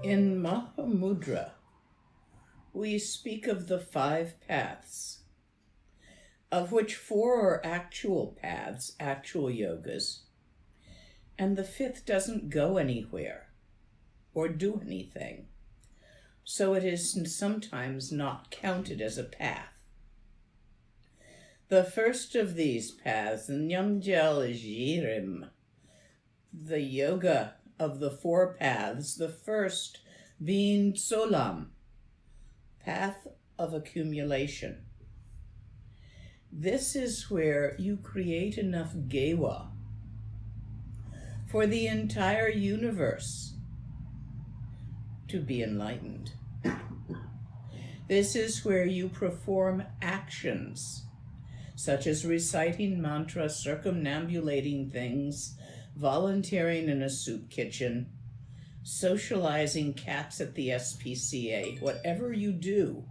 In Mahāmudrā, we speak of the 5 paths, of which 4 are actual paths, actual yogas, and the 5th doesn't go anywhere or do anything, so it is sometimes not counted as a path. The first of these paths, Nyamjal, the yoga of the 4 paths, the first being Tsolam, path of accumulation. This is where you create enough gewa for the entire universe to be enlightened. This is where you perform actions such as reciting mantra, circumambulating things, volunteering in a soup kitchen, socializing cats at the SPCA, whatever you do,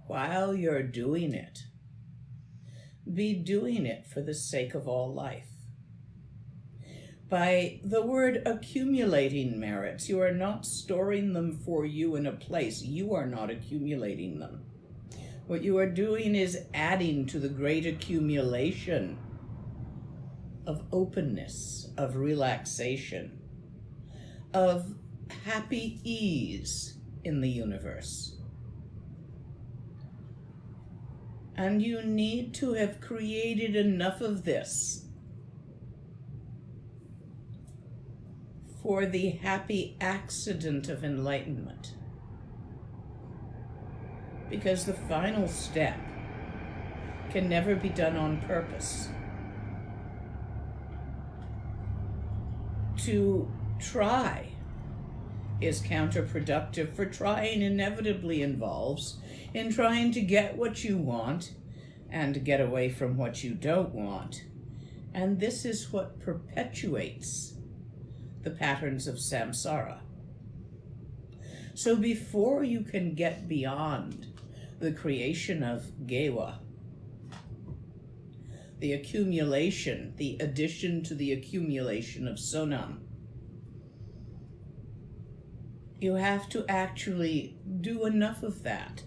while you're doing it, be doing it for the sake of all life. By the word accumulating merits, you are not storing them for you in a place. You are not accumulating them. What you are doing is adding to the great accumulation of openness, of relaxation, of happy ease in the universe. And you need to have created enough of this for the happy accident of enlightenment. Because the final step can never be done on purpose. To try is counterproductive, for trying inevitably involves in trying to get what you want and get away from what you don't want. And this is what perpetuates the patterns of samsara. So before you can get beyond the creation of gewa, the accumulation, the addition to the accumulation of sonam, you have to actually do enough of that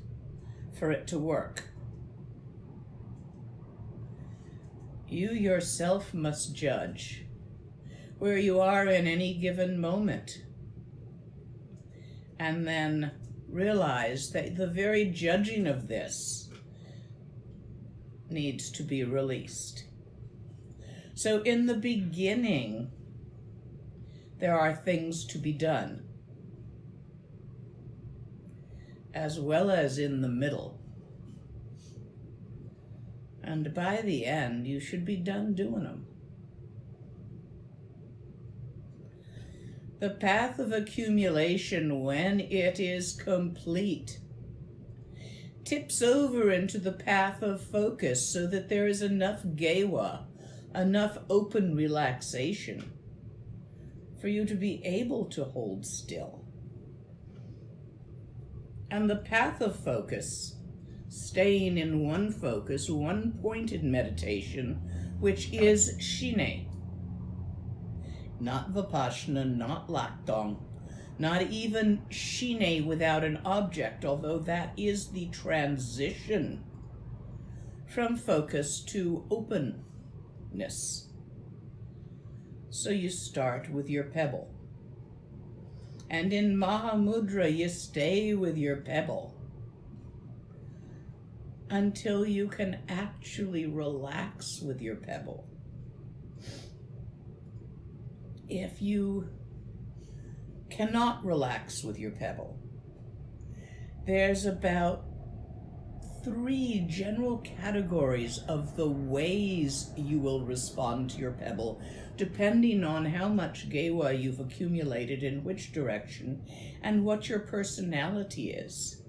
for it to work. You yourself must judge where you are in any given moment, and then realize that the very judging of this needs to be released. So in the beginning, there are things to be done, as well as in the middle. And by the end, you should be done doing them. The path of accumulation, when it is complete, tips over into the path of focus so that there is enough gewa, enough open relaxation for you to be able to hold still. And the path of focus, staying in one focus, one pointed meditation, which is shine. Not vipassana, not lakdong, not even shine without an object, although that is the transition from focus to openness. So you start with your pebble. And in Mahāmudrā, you stay with your pebble until you can actually relax with your pebble. If you cannot relax with your pebble, there's about 3 general categories of the ways you will respond to your pebble, depending on how much gewa you've accumulated in which direction and what your personality is.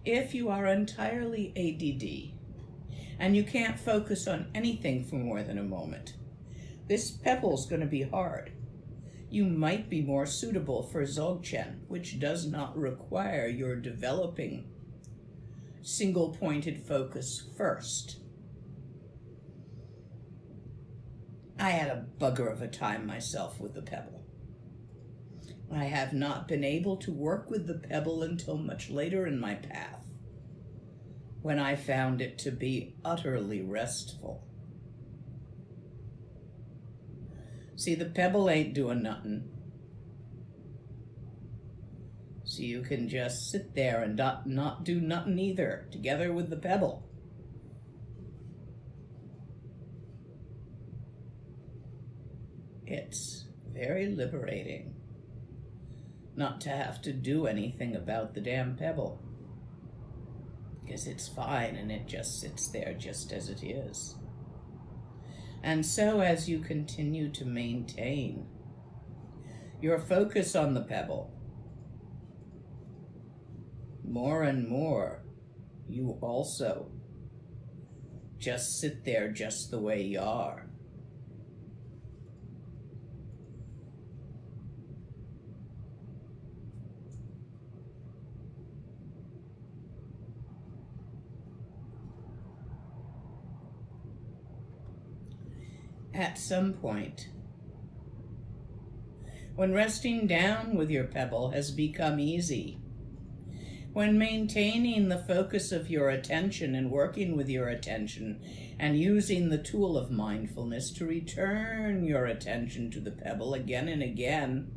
If you are entirely ADD and you can't focus on anything for more than a moment, this pebble's going to be hard. You might be more suitable for Dzögchen, which does not require your developing single-pointed focus first. I had a bugger of a time myself with the pebble. I have not been able to work with the pebble until much later in my path, when I found it to be utterly restful. See, the pebble ain't doing nothing. So you can just sit there and not do nothing either, together with the pebble. It's very liberating not to have to do anything about the damn pebble, because it's fine and it just sits there just as it is. And so as you continue to maintain your focus on the pebble, more and more you also just sit there just the way you are. At some point, when resting down with your pebble has become easy, when maintaining the focus of your attention and working with your attention and using the tool of mindfulness to return your attention to the pebble again and again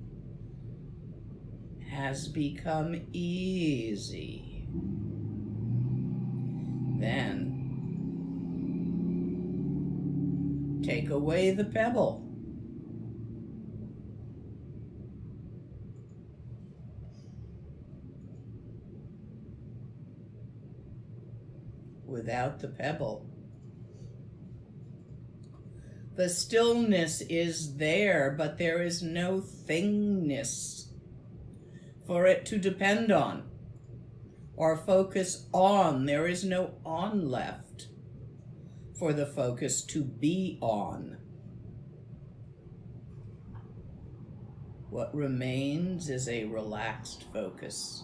has become easy, then take away the pebble. Without the pebble, the stillness is there, but there is no thingness for it to depend on or focus on. There is no on left for the focus to be on. What remains is a relaxed focus,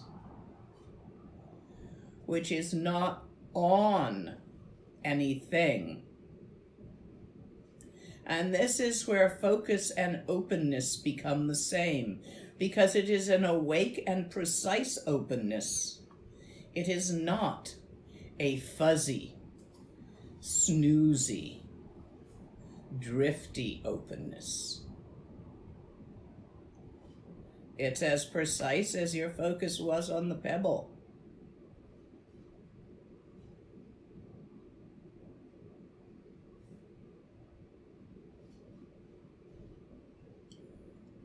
which is not on anything. And this is where focus and openness become the same, because it is an awake and precise openness. It is not a fuzzy, snoozy, drifty openness. It's as precise as your focus was on the pebble.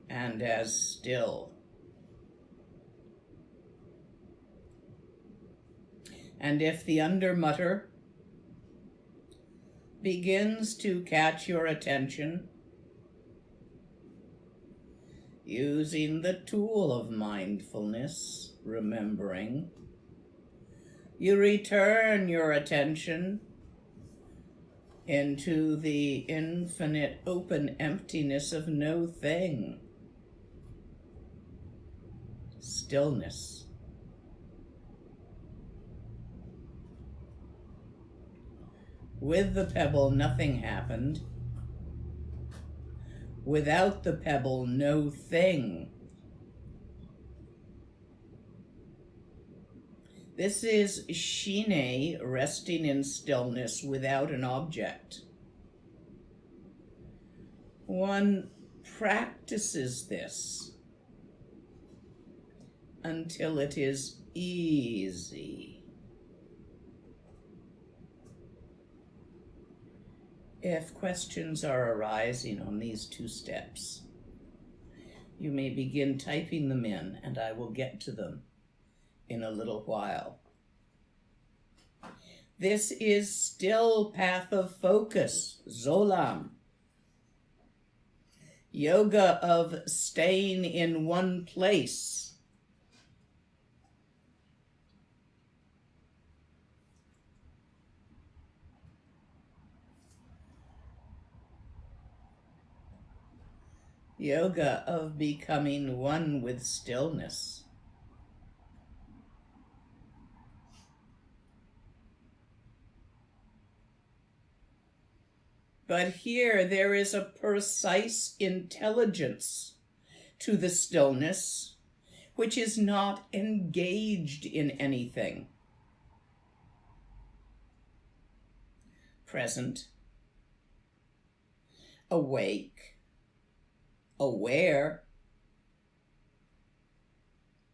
And as still. And if the undermutter begins to catch your attention, using the tool of mindfulness, remembering, you return your attention into the infinite open emptiness of no thing. Stillness. With the pebble, nothing happened. Without the pebble, no thing. This is Shine, resting in stillness without an object. One practices this until it is easy. If questions are arising on these two steps, you may begin typing them in, and I will get to them in a little while. This is still path of focus, Zolam. Yoga of staying in one place. Yoga of becoming one with stillness. But here there is a precise intelligence to the stillness, which is not engaged in anything. Present, awake, aware,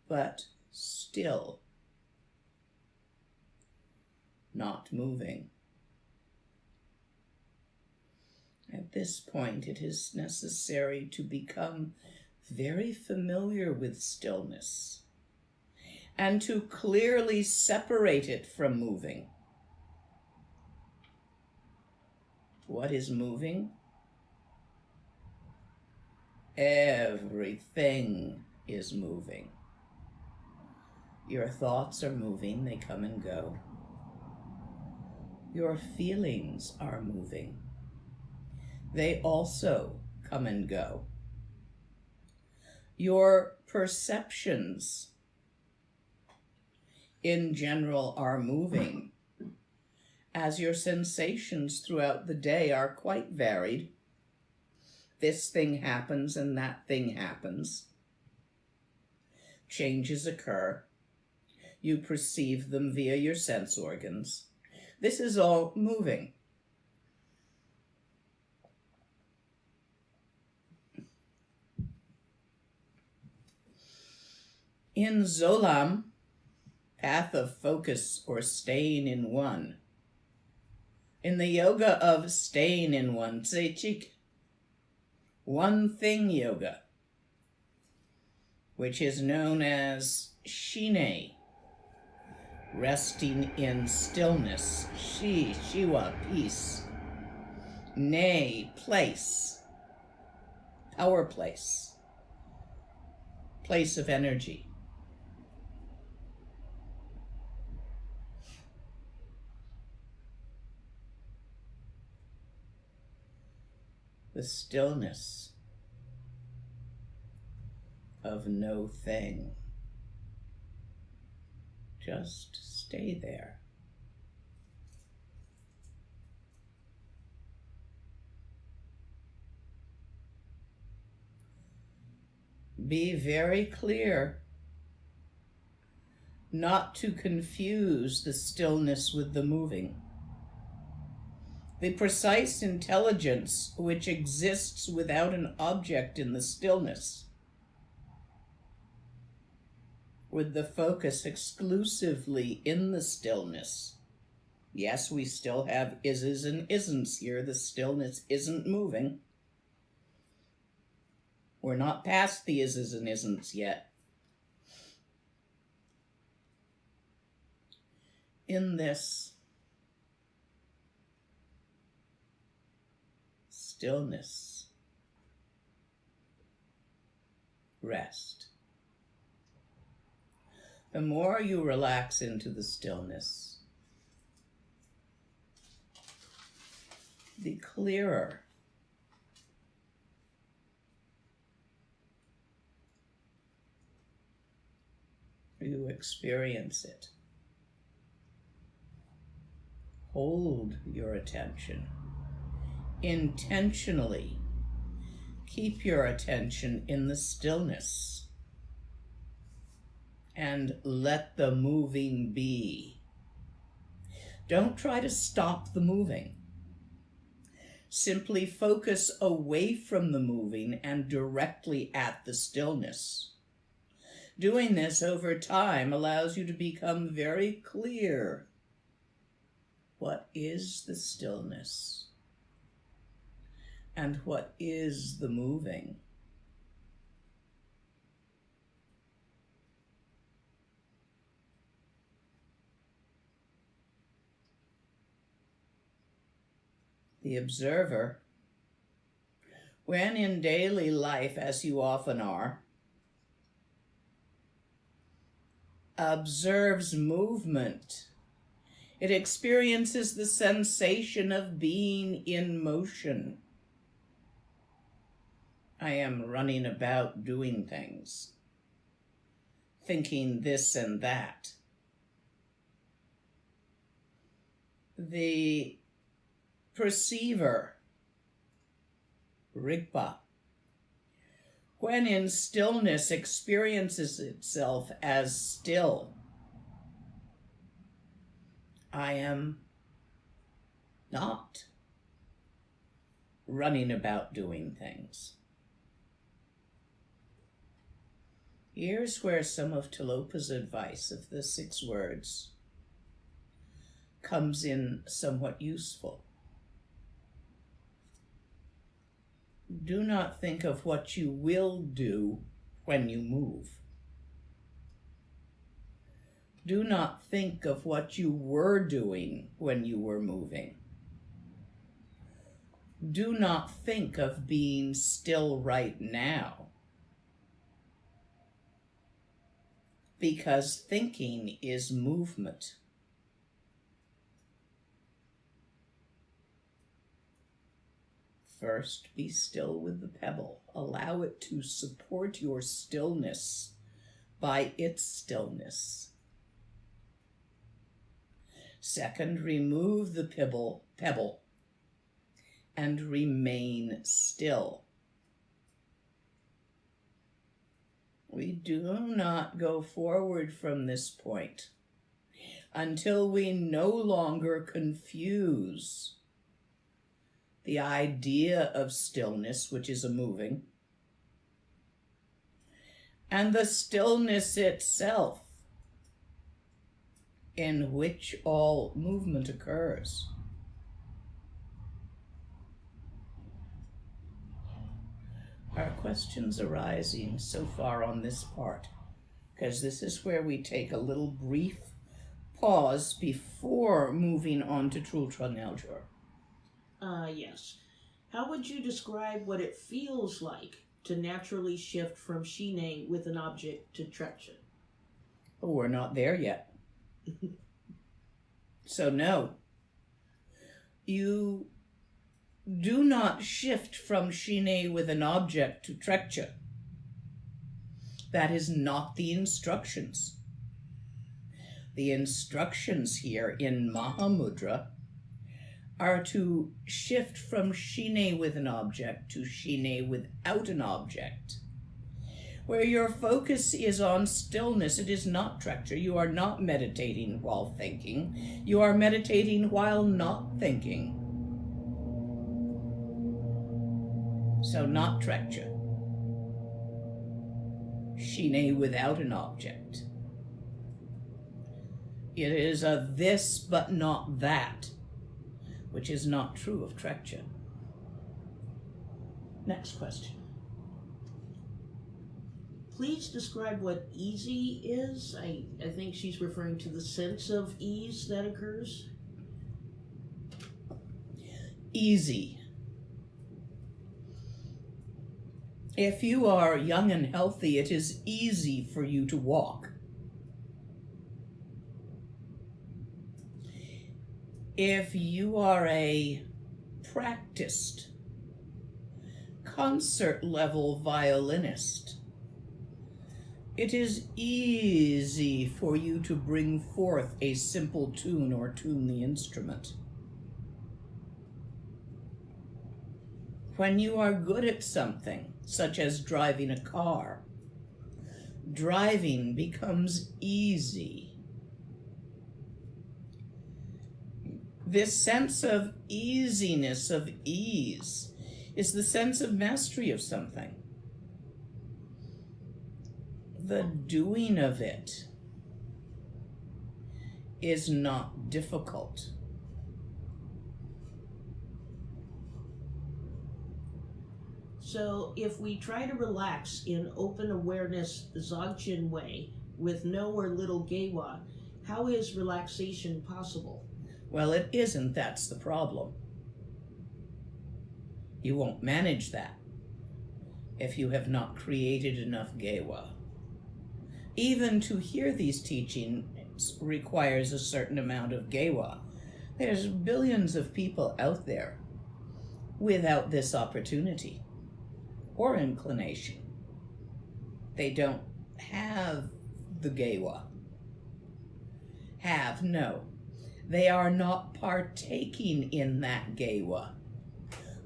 but still, not moving. At this point, it is necessary to become very familiar with stillness and to clearly separate it from moving. What is moving? Everything is moving. Your thoughts are moving, they come and go. Your feelings are moving. They also come and go. Your perceptions, in general, are moving, as your sensations throughout the day are quite varied. This thing happens and that thing happens. Changes occur. You perceive them via your sense organs. This is all moving. In Zolam, path of focus or staying in one, in the yoga of staying in one, Dzögchen, one thing yoga, which is known as Shine, resting in stillness, Shiva, peace, Ne, place, power place, place of energy. The stillness of no thing. Just stay there. Be very clear not to confuse the stillness with the moving. The precise intelligence which exists without an object in the stillness, with the focus exclusively in the stillness. Yes, we still have ises and isn'ts here. The stillness isn't moving. We're not past the ises and isn'ts yet. In this stillness, rest. The more you relax into the stillness, the clearer you experience it. Hold your attention. Intentionally keep your attention in the stillness and let the moving be. Don't try to stop the moving. Simply focus away from the moving and directly at the stillness. Doing this over time allows you to become very clear. What is the stillness? And what is the moving? The observer, when in daily life, as you often are, observes movement, it experiences the sensation of being in motion. I am running about doing things, thinking this and that. The perceiver, Rigpa, when in stillness experiences itself as still, I am not running about doing things. Here's where some of Tilopa's advice of the 6 words comes in somewhat useful. Do not think of what you will do when you move. Do not think of what you were doing when you were moving. Do not think of being still right now, because thinking is movement. First, be still with the pebble. Allow it to support your stillness by its stillness. Second, remove the pebble and remain still. We do not go forward from this point until we no longer confuse the idea of stillness, which is a moving, and the stillness itself, in which all movement occurs. Are questions arising so far on this part? Because this is where we take a little brief pause before moving on to Trultra Neljor. Yes. How would you describe what it feels like to naturally shift from Shine with an object to Trekcha? Oh, we're not there yet. So no. You do not shift from Shine with an object to Trekcha. That is not the instructions. The instructions here in Mahāmudrā are to shift from Shine with an object to Shine without an object. Where your focus is on stillness, it is not Trekcha. You are not meditating while thinking. You are meditating while not thinking. So not Trekcha. Shine without an object. It is a this but not that, which is not true of Trekcha. Next question. Please describe what easy is. I think she's referring to the sense of ease that occurs. Easy. If you are young and healthy, it is easy for you to walk. If you are a practiced, concert-level violinist, it is easy for you to bring forth a simple tune or tune the instrument. When you are good at something, such as driving a car, driving becomes easy. This sense of easiness, of ease, is the sense of mastery of something. The doing of it is not difficult. So if we try to relax in open awareness Dzögchen way with no or little gewa, how is relaxation possible? Well, it isn't. That's the problem. You won't manage that if you have not created enough gewa. Even to hear these teachings requires a certain amount of gewa. There's billions of people out there without this opportunity or inclination. They don't have the gewa. No. They are not partaking in that gewa,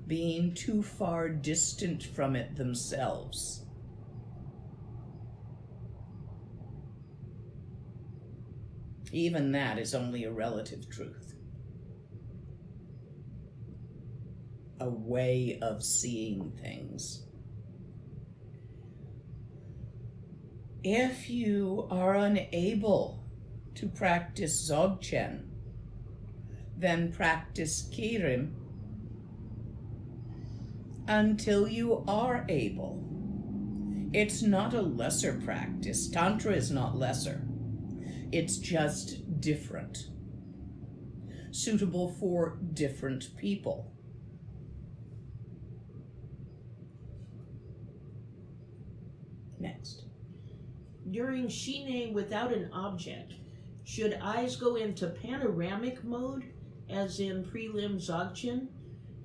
being too far distant from it themselves. even that is only a relative truth. A way of seeing things. If you are unable to practice Dzögchen, then practice Kirim until you are able. It's not a lesser practice. Tantra is not lesser. It's just different. Suitable for different people. Next. During Shine without an object, should eyes go into panoramic mode, as in prelim Dzögchen?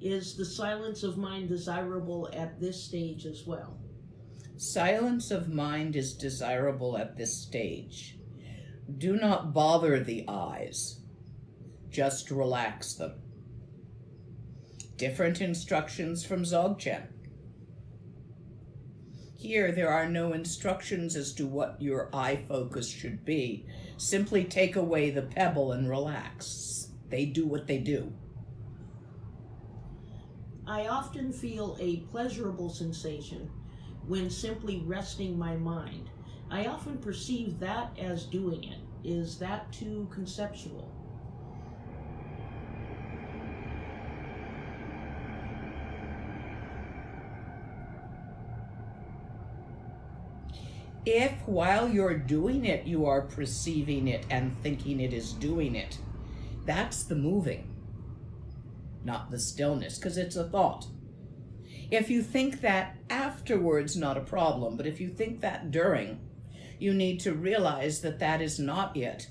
Is the silence of mind desirable at this stage as well? Silence of mind is desirable at this stage. Do not bother the eyes. Just relax them. Different instructions from Dzögchen. Here, there are no instructions as to what your eye focus should be. Simply take away the pebble and relax. They do what they do. I often feel a pleasurable sensation when simply resting my mind. I often perceive that as doing it. Is that too conceptual? If while you're doing it, you are perceiving it and thinking it is doing it, that's the moving, not the stillness, because it's a thought. If you think that afterwards, not a problem, but if you think that during, you need to realize that that is not it.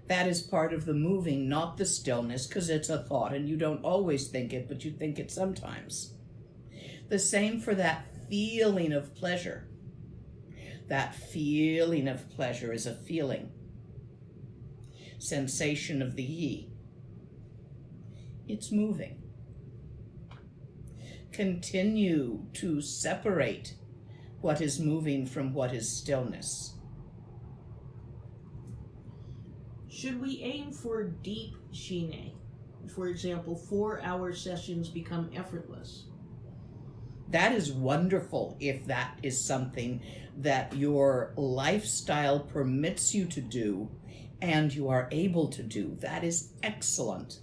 That is part of the moving, not the stillness, because it's a thought, and you don't always think it, but you think it sometimes. The same for that feeling of pleasure. That feeling of pleasure is a feeling. Sensation of the yi. It's moving. Continue to separate what is moving from what is stillness. Should we aim for deep Shine? For example, 4-hour sessions become effortless. That is wonderful if that is something that your lifestyle permits you to do and you are able to do. That is excellent.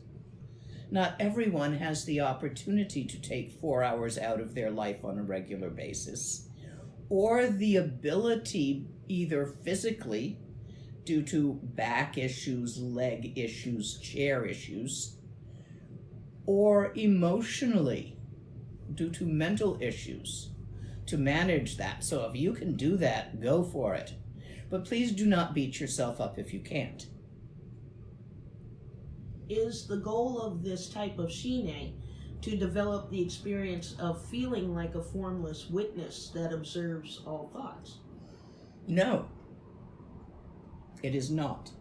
Not everyone has the opportunity to take 4 hours out of their life on a regular basis, or the ability, either physically, due to back issues, leg issues, chair issues, or emotionally, due to mental issues, to manage that. So if you can do that, go for it. But please do not beat yourself up if you can't. Is the goal of this type of Shine to develop the experience of feeling like a formless witness that observes all thoughts? No, it is not.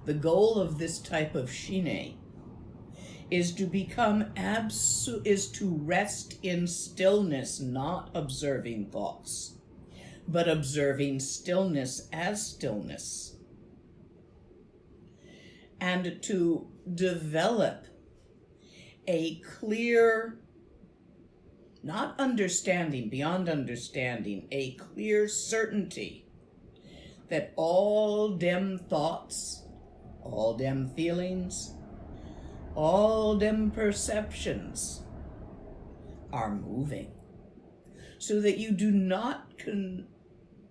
The goal of this type of Shine is to become is to rest in stillness, not observing thoughts, but observing stillness as stillness. And to develop a clear, not understanding, beyond understanding, a clear certainty that all dem thoughts, all dem feelings, all dem perceptions are moving, so that you do not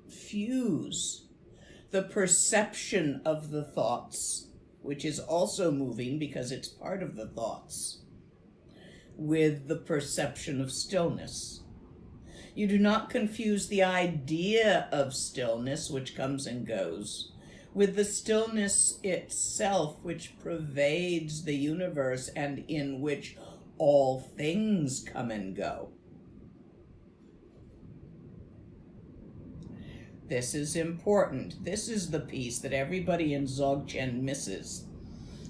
confuse the perception of the thoughts, which is also moving because it's part of the thoughts, with the perception of stillness. You do not confuse the idea of stillness, which comes and goes, with the stillness itself, which pervades the universe and in which all things come and go. This is important. This is the piece that everybody in Dzögchen misses,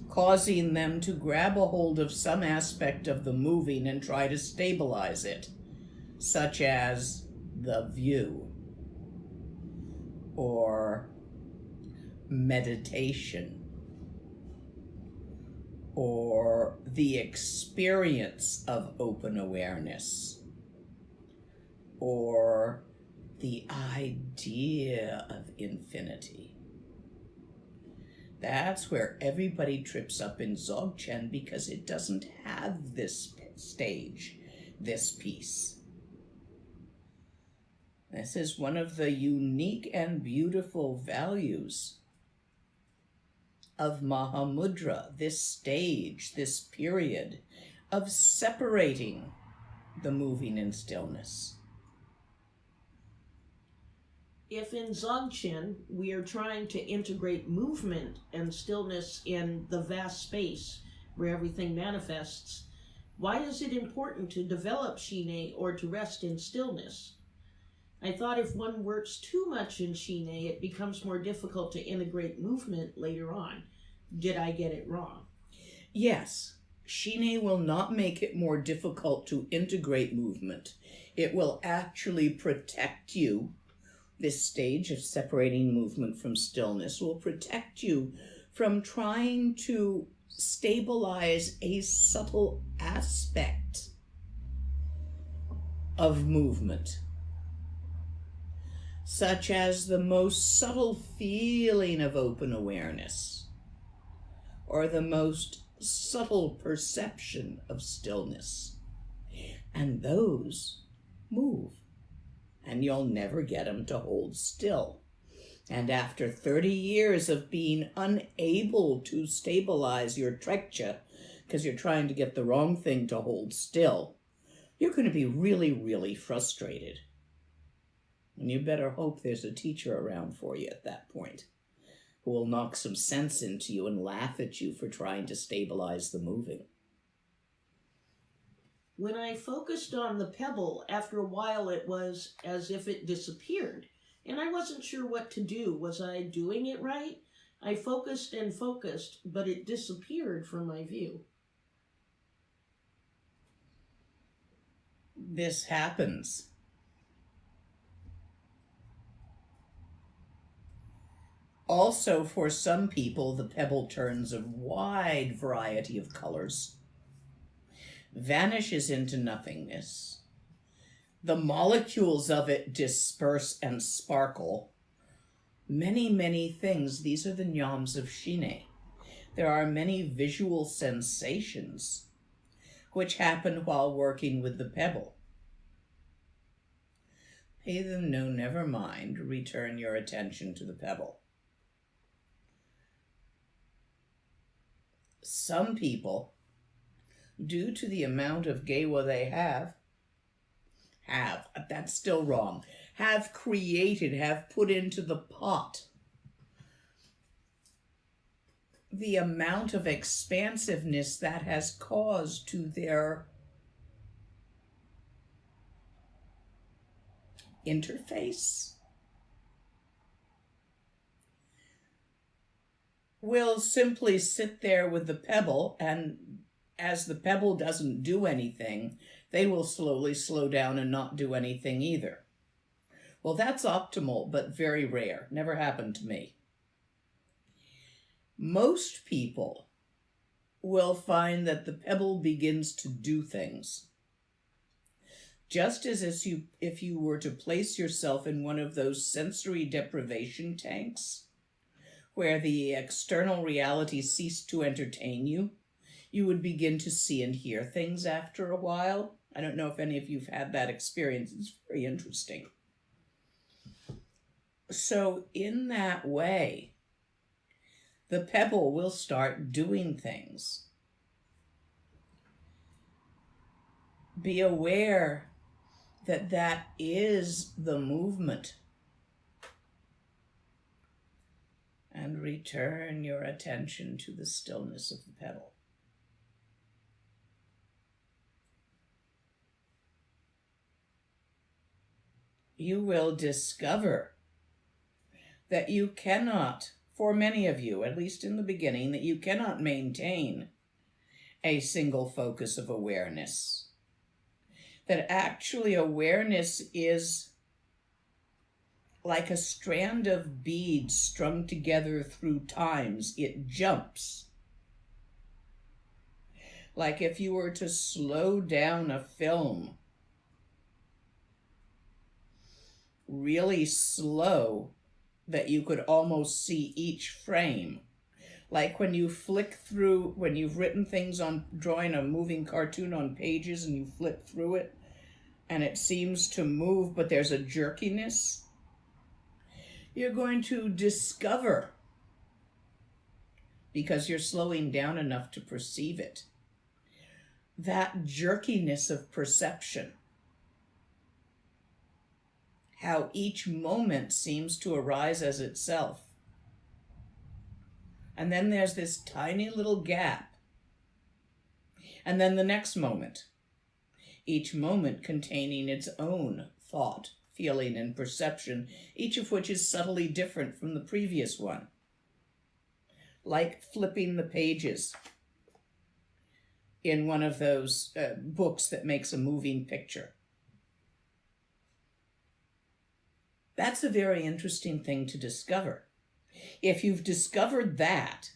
causing them to grab a hold of some aspect of the moving and try to stabilize it, such as the view or meditation or the experience of open awareness, or the idea of infinity. That's where everybody trips up in Dzögchen, because it doesn't have this stage, this piece. This is one of the unique and beautiful values of Mahāmudrā, this stage, this period of separating the moving in stillness. If in Dzögchen we are trying to integrate movement and stillness in the vast space where everything manifests, why is it important to develop Shine or to rest in stillness? I thought if one works too much in Shine, it becomes more difficult to integrate movement later on. Did I get it wrong? Yes, Shine will not make it more difficult to integrate movement. It will actually protect you. This stage of separating movement from stillness will protect you from trying to stabilize a subtle aspect of movement, such as the most subtle feeling of open awareness, or the most subtle perception of stillness. And those move, and you'll never get them to hold still. And after 30 years of being unable to stabilize your trekcha, because you're trying to get the wrong thing to hold still, you're going to be really, really frustrated. And you better hope there's a teacher around for you at that point who will knock some sense into you and laugh at you for trying to stabilize the moving. When I focused on the pebble, after a while it was as if it disappeared, and I wasn't sure what to do. Was I doing it right? I focused and focused, but it disappeared from my view. This happens. Also, for some people, the pebble turns a wide variety of colors, vanishes into nothingness. The molecules of it disperse and sparkle. Many, many things. These are the nyams of Shine. There are many visual sensations which happen while working with the pebble. Pay them no, never mind. Return your attention to the pebble. Some people, due to the amount of gewa they have, that's still wrong, have created, have put into the pot the amount of expansiveness that has caused to their interface, will simply sit there with the pebble, and as the pebble doesn't do anything, they will slowly slow down and not do anything either. Well, that's optimal, but very rare. Never happened to me. Most people will find that the pebble begins to do things. Just as if you were to place yourself in one of those sensory deprivation tanks, where the external reality ceased to entertain you, you would begin to see and hear things after a while. I don't know if any of you've had that experience. It's very interesting. So in that way, the pebble will start doing things. Be aware that that is the movement. And return your attention to the stillness of the pebble. You will discover that you cannot, for many of you, at least in the beginning, that you cannot maintain a single focus of awareness. That actually awareness is like a strand of beads strung together through times. It jumps. Like if you were to slow down a film really slow, that you could almost see each frame. Like when you flick through, when you've written things on, drawing a moving cartoon on pages and you flip through it and it seems to move, but there's a jerkiness. You're going to discover, because you're slowing down enough to perceive it, that jerkiness of perception. How each moment seems to arise as itself. And then there's this tiny little gap. And then the next moment. Each moment containing its own thought, feeling, and perception, each of which is subtly different from the previous one. Like flipping the pages in one of those books that makes a moving picture. That's a very interesting thing to discover. If you've discovered that,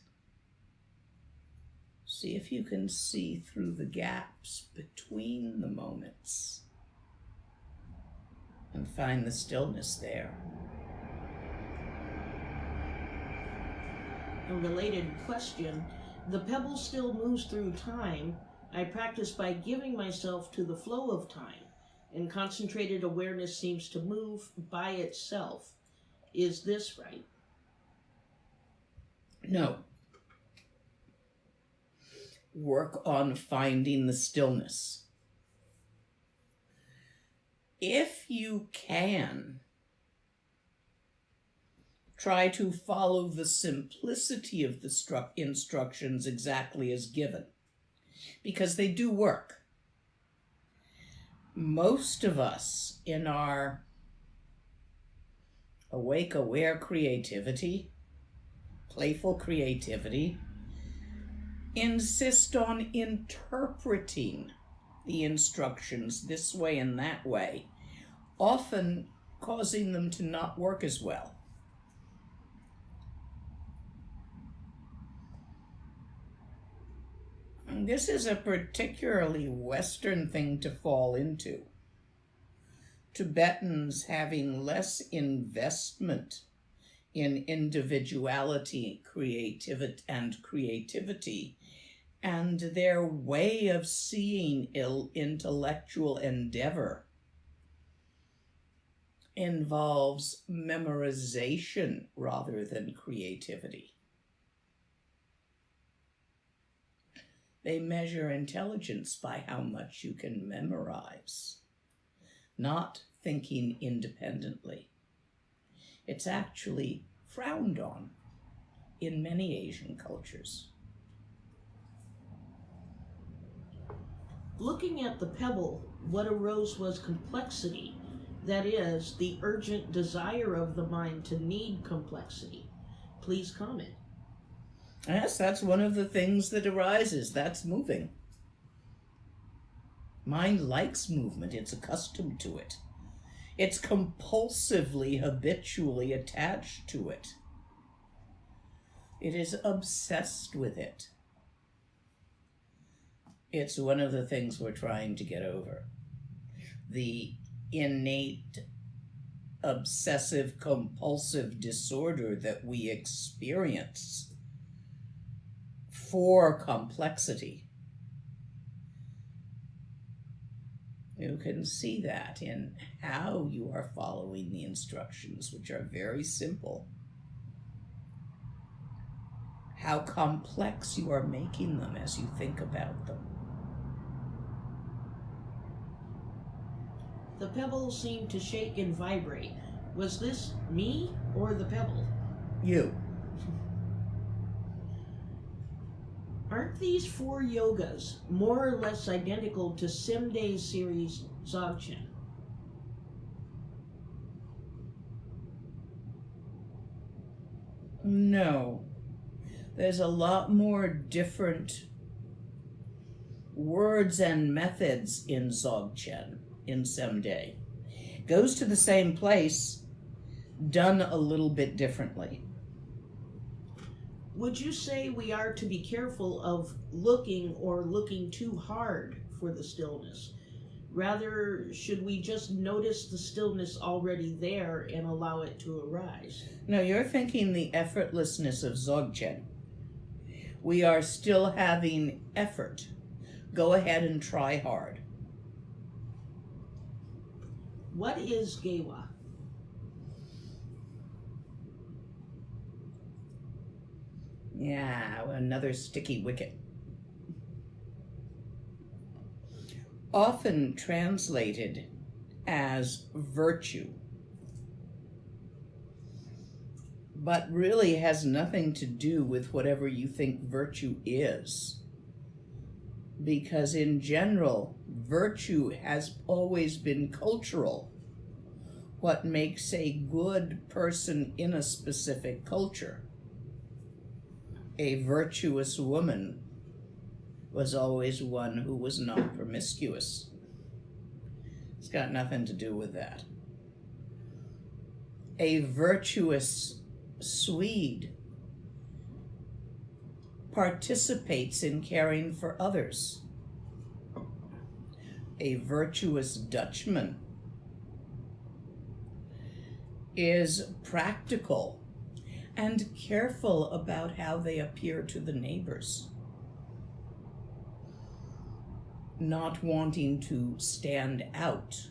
see if you can see through the gaps between the moments and find the stillness there. A related question, the pebble still moves through time. I practice by giving myself to the flow of time, and concentrated awareness seems to move by itself. Is this right? No. Work on finding the stillness. If you can, try to follow the simplicity of the instructions exactly as given, because they do work. Most of us, in our awake, aware creativity, playful creativity, insist on interpreting the instructions this way and that way, often causing them to not work as well. And this is a particularly Western thing to fall into. Tibetans having less investment in individuality, creativity, and their way of seeing intellectual endeavor involves memorization rather than creativity. They measure intelligence by how much you can memorize, not thinking independently. It's actually frowned on in many Asian cultures. Looking at the pebble, what arose was complexity. That is, the urgent desire of the mind to need complexity. Please comment. Yes, that's one of the things that arises. That's moving. Mind likes movement. It's accustomed to it. It's compulsively, habitually attached to it. It is obsessed with it. It's one of the things we're trying to get over. The innate obsessive compulsive disorder that we experience for complexity. You can see that in how you are following the instructions, which are very simple. How complex you are making them as you think about them. The pebble seemed to shake and vibrate. Was this me or the pebble? You. Aren't these 4 yogas more or less identical to Simday's series Dzögchen? No. There's a lot more different words and methods in Dzögchen, in Simday. Goes to the same place, done a little bit differently. Would you say we are to be careful of looking too hard for the stillness? Rather, should we just notice the stillness already there and allow it to arise? No, you're thinking the effortlessness of Dzögchen. We are still having effort. Go ahead and try hard. What is Gewa? Yeah, another sticky wicket. Often translated as virtue, but really has nothing to do with whatever you think virtue is. Because in general, virtue has always been cultural. What makes a good person in a specific culture? A virtuous woman was always one who was not promiscuous. It's got nothing to do with that. A virtuous Swede participates in caring for others. A virtuous Dutchman is practical and careful about how they appear to the neighbors, not wanting to stand out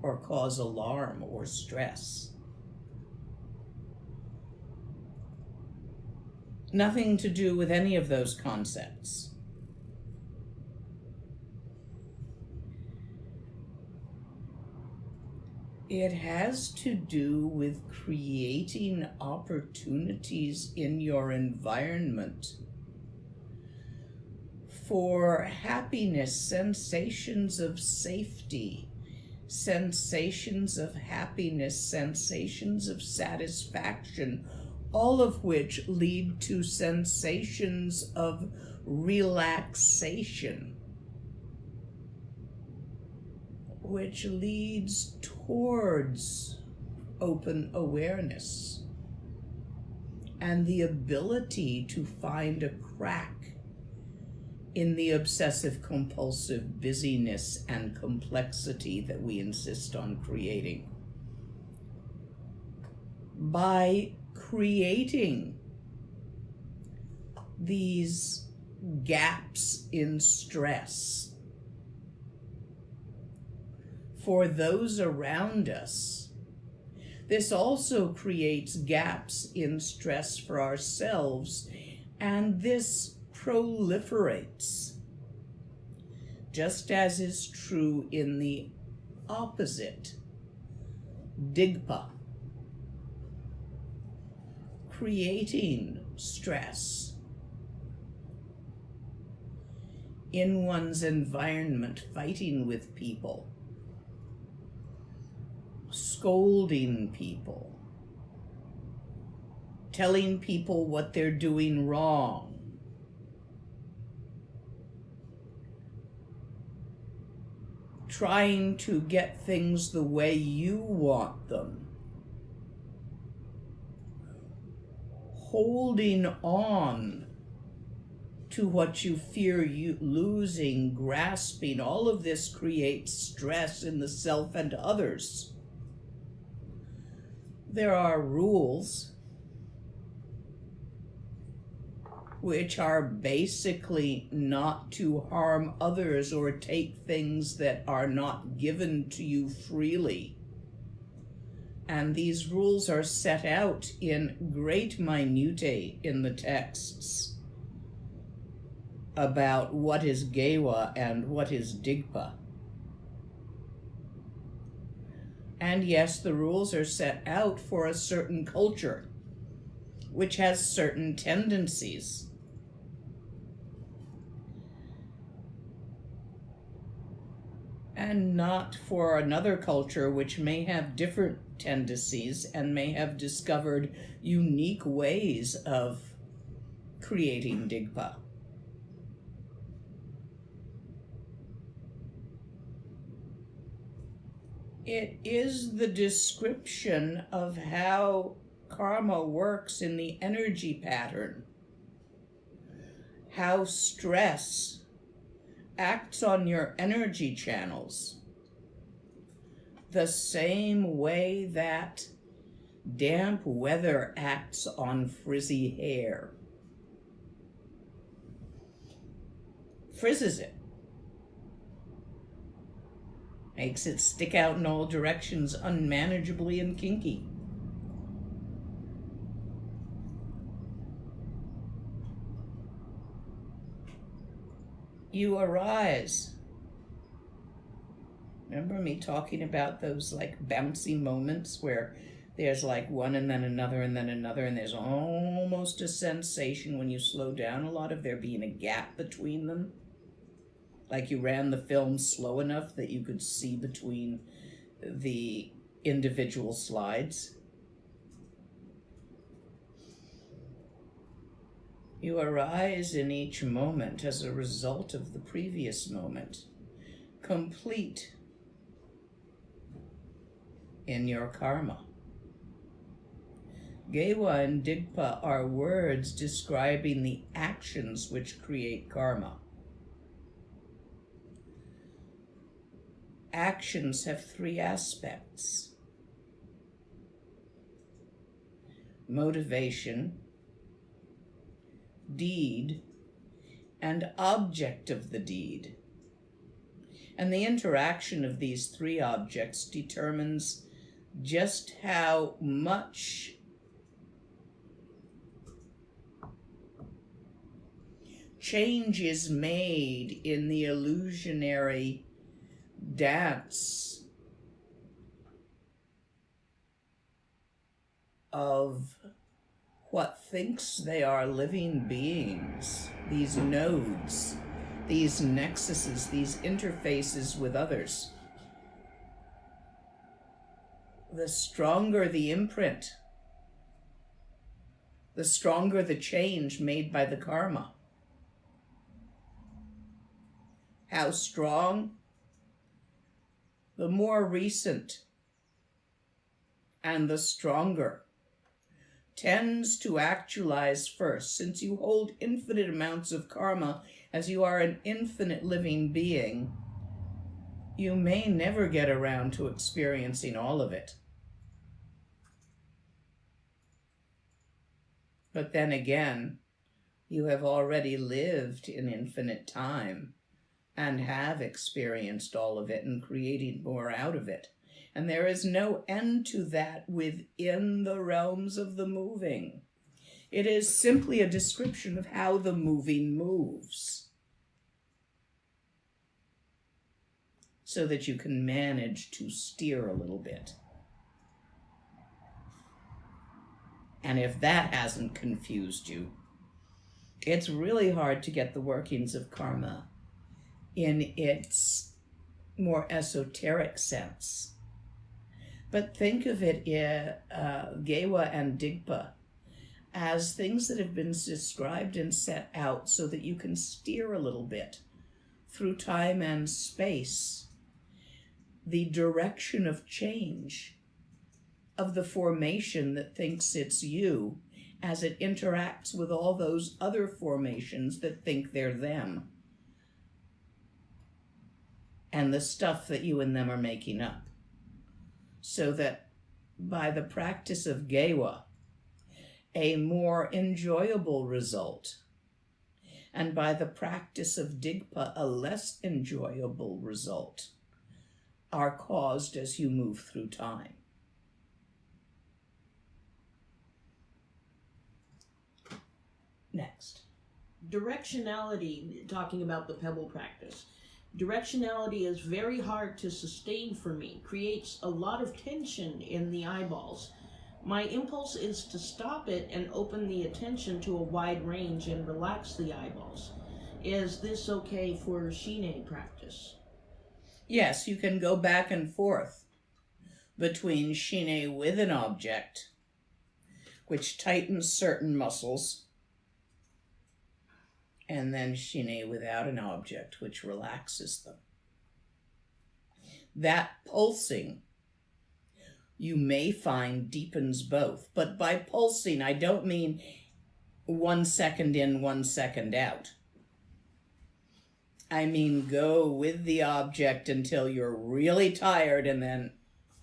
or cause alarm or stress. Nothing to do with any of those concepts. It has to do with creating opportunities in your environment for happiness, sensations of safety, sensations of happiness, sensations of satisfaction, all of which lead to sensations of relaxation, which leads towards open awareness and the ability to find a crack in the obsessive-compulsive busyness and complexity that we insist on creating. By creating these gaps in stress for those around us, this also creates gaps in stress for ourselves, and this proliferates, just as is true in the opposite, digpa, creating stress in one's environment, fighting with people, scolding people, telling people what they're doing wrong, trying to get things the way you want them, holding on to what you fear you losing, grasping. All of this creates stress in the self and others. There are rules which are basically not to harm others or take things that are not given to you freely. And these rules are set out in great minutiae in the texts about what is Gewa and what is Digpa. And yes, the rules are set out for a certain culture, which has certain tendencies. And not for another culture which may have different tendencies and may have discovered unique ways of creating Digpa. It is the description of how karma works in the energy pattern how stress acts on your energy channels the same way that damp weather acts on frizzy hair. Frizzes it. Makes it stick out in all directions unmanageably and kinky. You arise. Remember me talking about those like bouncy moments where there's like one and then another and then another, and there's almost a sensation when you slow down a lot of there being a gap between them? Like you ran the film slow enough that you could see between the individual slides. You arise in each moment as a result of the previous moment, complete in your karma. Gewa and Digpa are words describing the actions which create karma. Actions have three aspects: motivation, deed, and object of the deed. And the interaction of these three objects determines just how much change is made in the illusionary dance of what thinks they are living beings, these nodes, these nexuses, these interfaces with others. The stronger the imprint, the stronger the change made by the karma. How strong? The more recent and the stronger tends to actualize first. Since you hold infinite amounts of karma, as you are an infinite living being, you may never get around to experiencing all of it. But then again, you have already lived in infinite time and have experienced all of it and created more out of it. And there is no end to that within the realms of the moving. It is simply a description of how the moving moves, so that you can manage to steer a little bit. And if that hasn't confused you, it's really hard to get the workings of karma in its more esoteric sense. But think of it, Gewa and Digpa, as things that have been described and set out so that you can steer a little bit through time and space, the direction of change of the formation that thinks it's you as it interacts with all those other formations that think they're them, and the stuff that you and them are making up. So that by the practice of Gewa, a more enjoyable result, and by the practice of Digpa, a less enjoyable result, are caused as you move through time. Next. Directionality, talking about the pebble practice. Directionality is very hard to sustain for me, creates a lot of tension in the eyeballs. My impulse is to stop it and open the attention to a wide range and relax the eyeballs. Is this okay for Shine practice? Yes, you can go back and forth between Shine with an object, which tightens certain muscles, and then Shine without an object, which relaxes them. That pulsing, you may find, deepens both. But by pulsing, I don't mean 1 second in, 1 second out. I mean, go with the object until you're really tired and then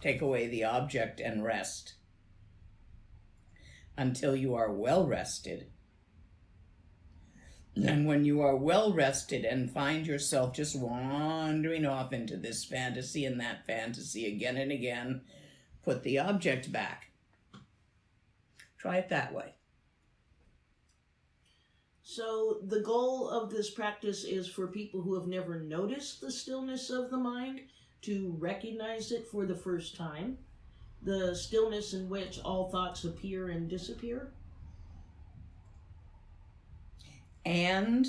take away the object and rest until you are well rested. And when you are well rested and find yourself just wandering off into this fantasy and that fantasy again and again, put the object back. Try it that way. So the goal of this practice is for people who have never noticed the stillness of the mind to recognize it for the first time, the stillness in which all thoughts appear and disappear. And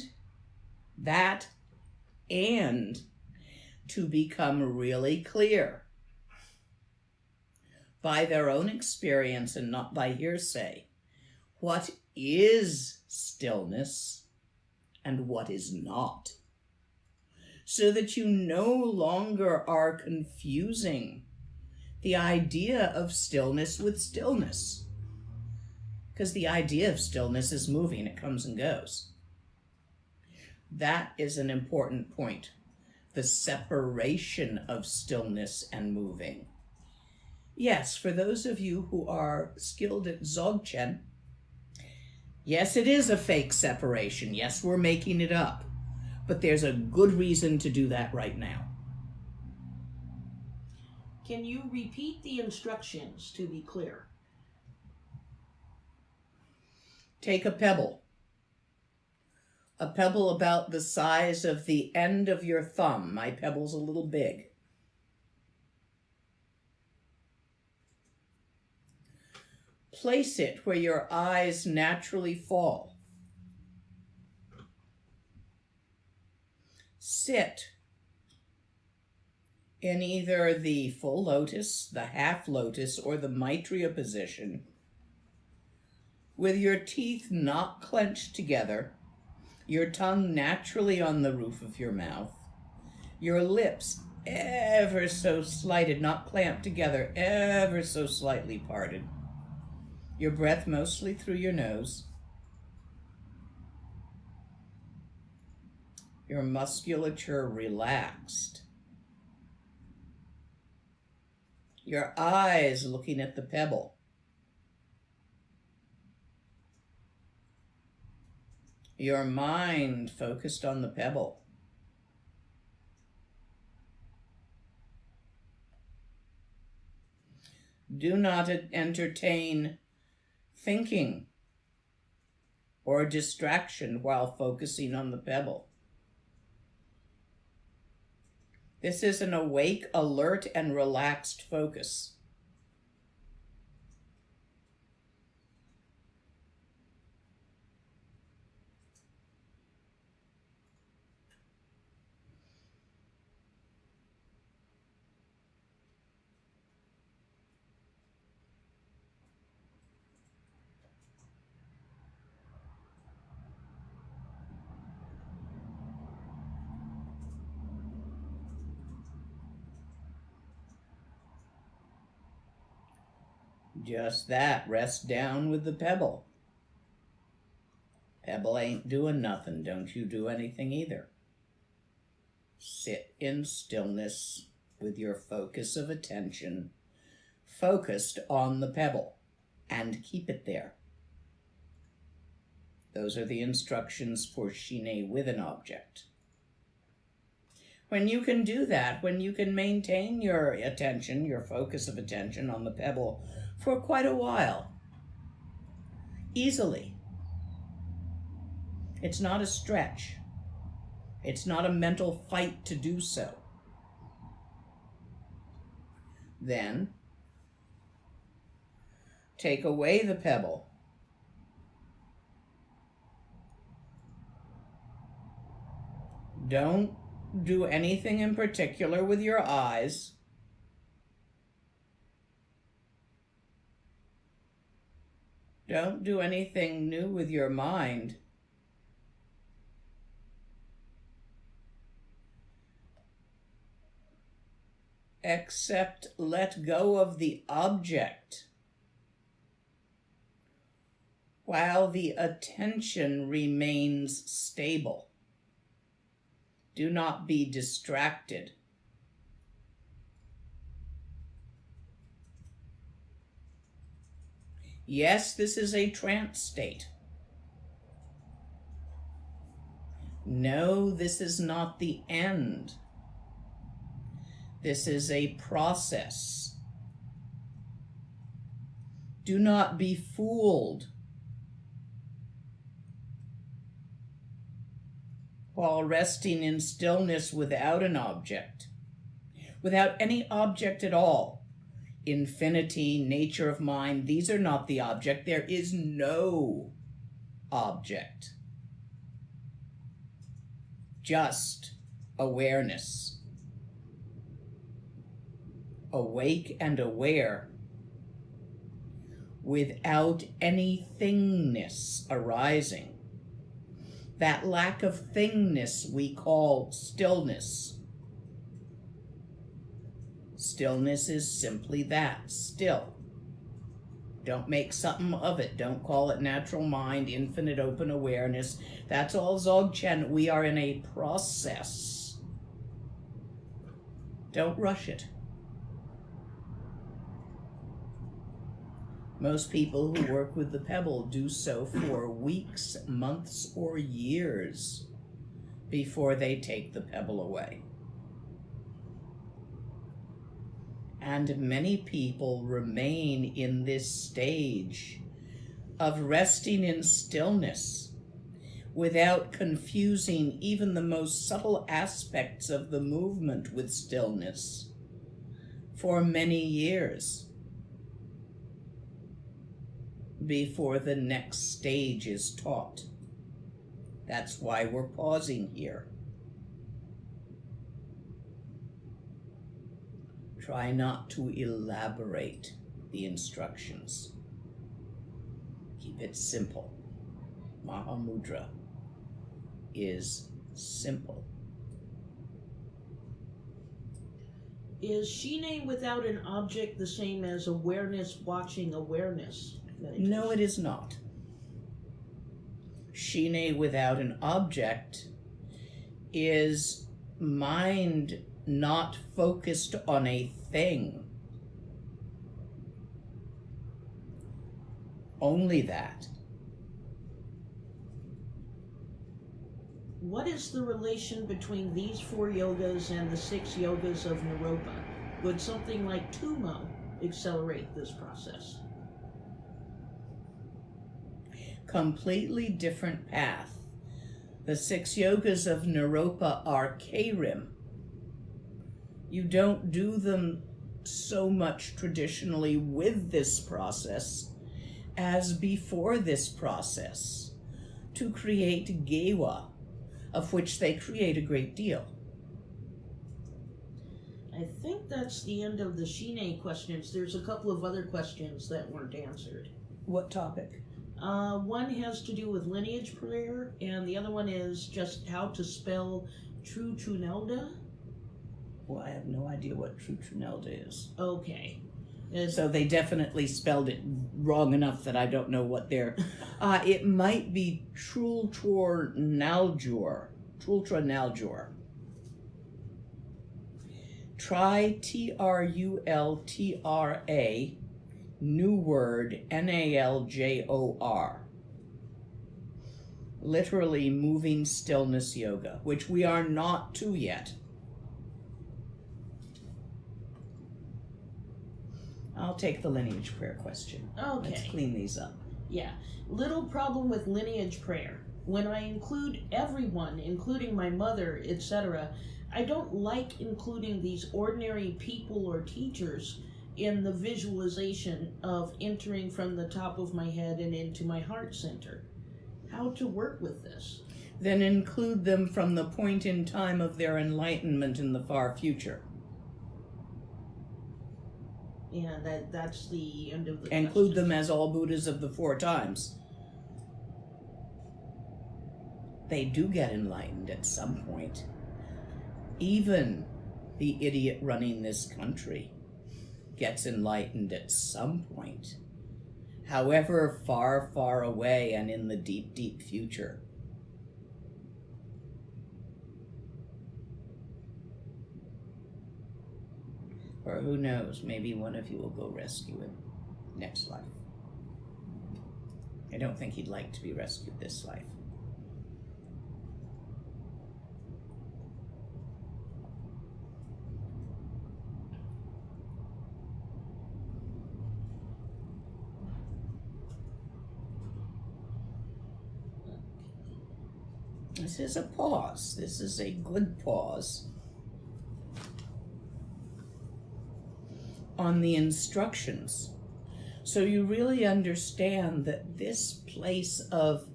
to become really clear by their own experience and not by hearsay, what is stillness and what is not, so that you no longer are confusing the idea of stillness with stillness, because the idea of stillness is moving, it comes and goes. That is an important point, the separation of stillness and moving. Yes, for those of you who are skilled at Dzögchen, yes, it is a fake separation. Yes, we're making it up. But there's a good reason to do that right now. Can you repeat the instructions to be clear? Take a pebble about the size of the end of your thumb. My pebble's a little big. Place it where your eyes naturally fall. Sit in either the full lotus, the half lotus, or the Maitreya position, with your teeth not clenched together, your tongue naturally on the roof of your mouth, your lips ever so slighted, not clamped together, ever so slightly parted, your breath mostly through your nose, your musculature relaxed, your eyes looking at the pebble, your mind focused on the pebble. Do not entertain thinking or distraction while focusing on the pebble. This is an awake, alert, and relaxed focus. Just that, rest down with the pebble. Pebble ain't doing nothing, don't you do anything either. Sit in stillness with your focus of attention focused on the pebble and keep it there. Those are the instructions for Shine with an object. When you can do that, when you can maintain your attention, your focus of attention on the pebble for quite a while, easily. It's not a stretch. It's not a mental fight to do so. Then, take away the pebble. Don't do anything in particular with your eyes. Don't do anything new with your mind. Except let go of the object while the attention remains stable. Do not be distracted. Yes, this is a trance state. No, this is not the end. This is a process. Do not be fooled. While resting in stillness without an object, without any object at all. Infinity, nature of mind, these are not the object. There is no object. Just awareness. Awake and aware without any thingness arising. That lack of thingness we call stillness. Stillness is simply that, still. Don't make something of it. Don't call it natural mind, infinite open awareness. That's all Dzögchen. We are in a process. Don't rush it. Most people who work with the pebble do so for weeks, months, or years before they take the pebble away. And many people remain in this stage of resting in stillness without confusing even the most subtle aspects of the movement with stillness for many years before the next stage is taught. That's why we're pausing here. Try not to elaborate the instructions. Keep it simple. Mahāmudrā is simple. Is Shine without an object the same as awareness watching awareness? No, it is not. Shine without an object is mind not focused on a thing. Only that. What is the relation between these 4 yogas and the 6 yogas of Naropa? Would something like Tumo accelerate this process? Completely different path. The 6 yogas of Naropa are Kairim. You don't do them so much traditionally with this process as before this process to create Gewa, of which they create a great deal. I think that's the end of the Shine questions. There's a couple of other questions that weren't answered. What topic? One has to do with lineage prayer, and the other one is just how to spell Trunelda. Well, I have no idea what Trunelda is. Okay. So they definitely spelled it wrong enough that I don't know what they're... it might be Trultra-Naljor. Try Trultra, new word, Naljor. Literally moving stillness yoga, which we are not to yet. I'll take the lineage prayer question. Okay. Let's clean these up. Yeah. Little problem with lineage prayer. When I include everyone, including my mother, etc., I don't like including these ordinary people or teachers in the visualization of entering from the top of my head and into my heart center. How to work with this? Then include them from the point in time of their enlightenment in the far future. Yeah, that's the end of the Include question. them as all Buddhas of the 4 times. They do get enlightened at some point. Even the idiot running this country gets enlightened at some point. However far, far away and in the deep, deep future. Or who knows, maybe one of you will go rescue him next life. I don't think he'd like to be rescued this life. This is a pause. This is a good pause on the instructions. So you really understand that this place of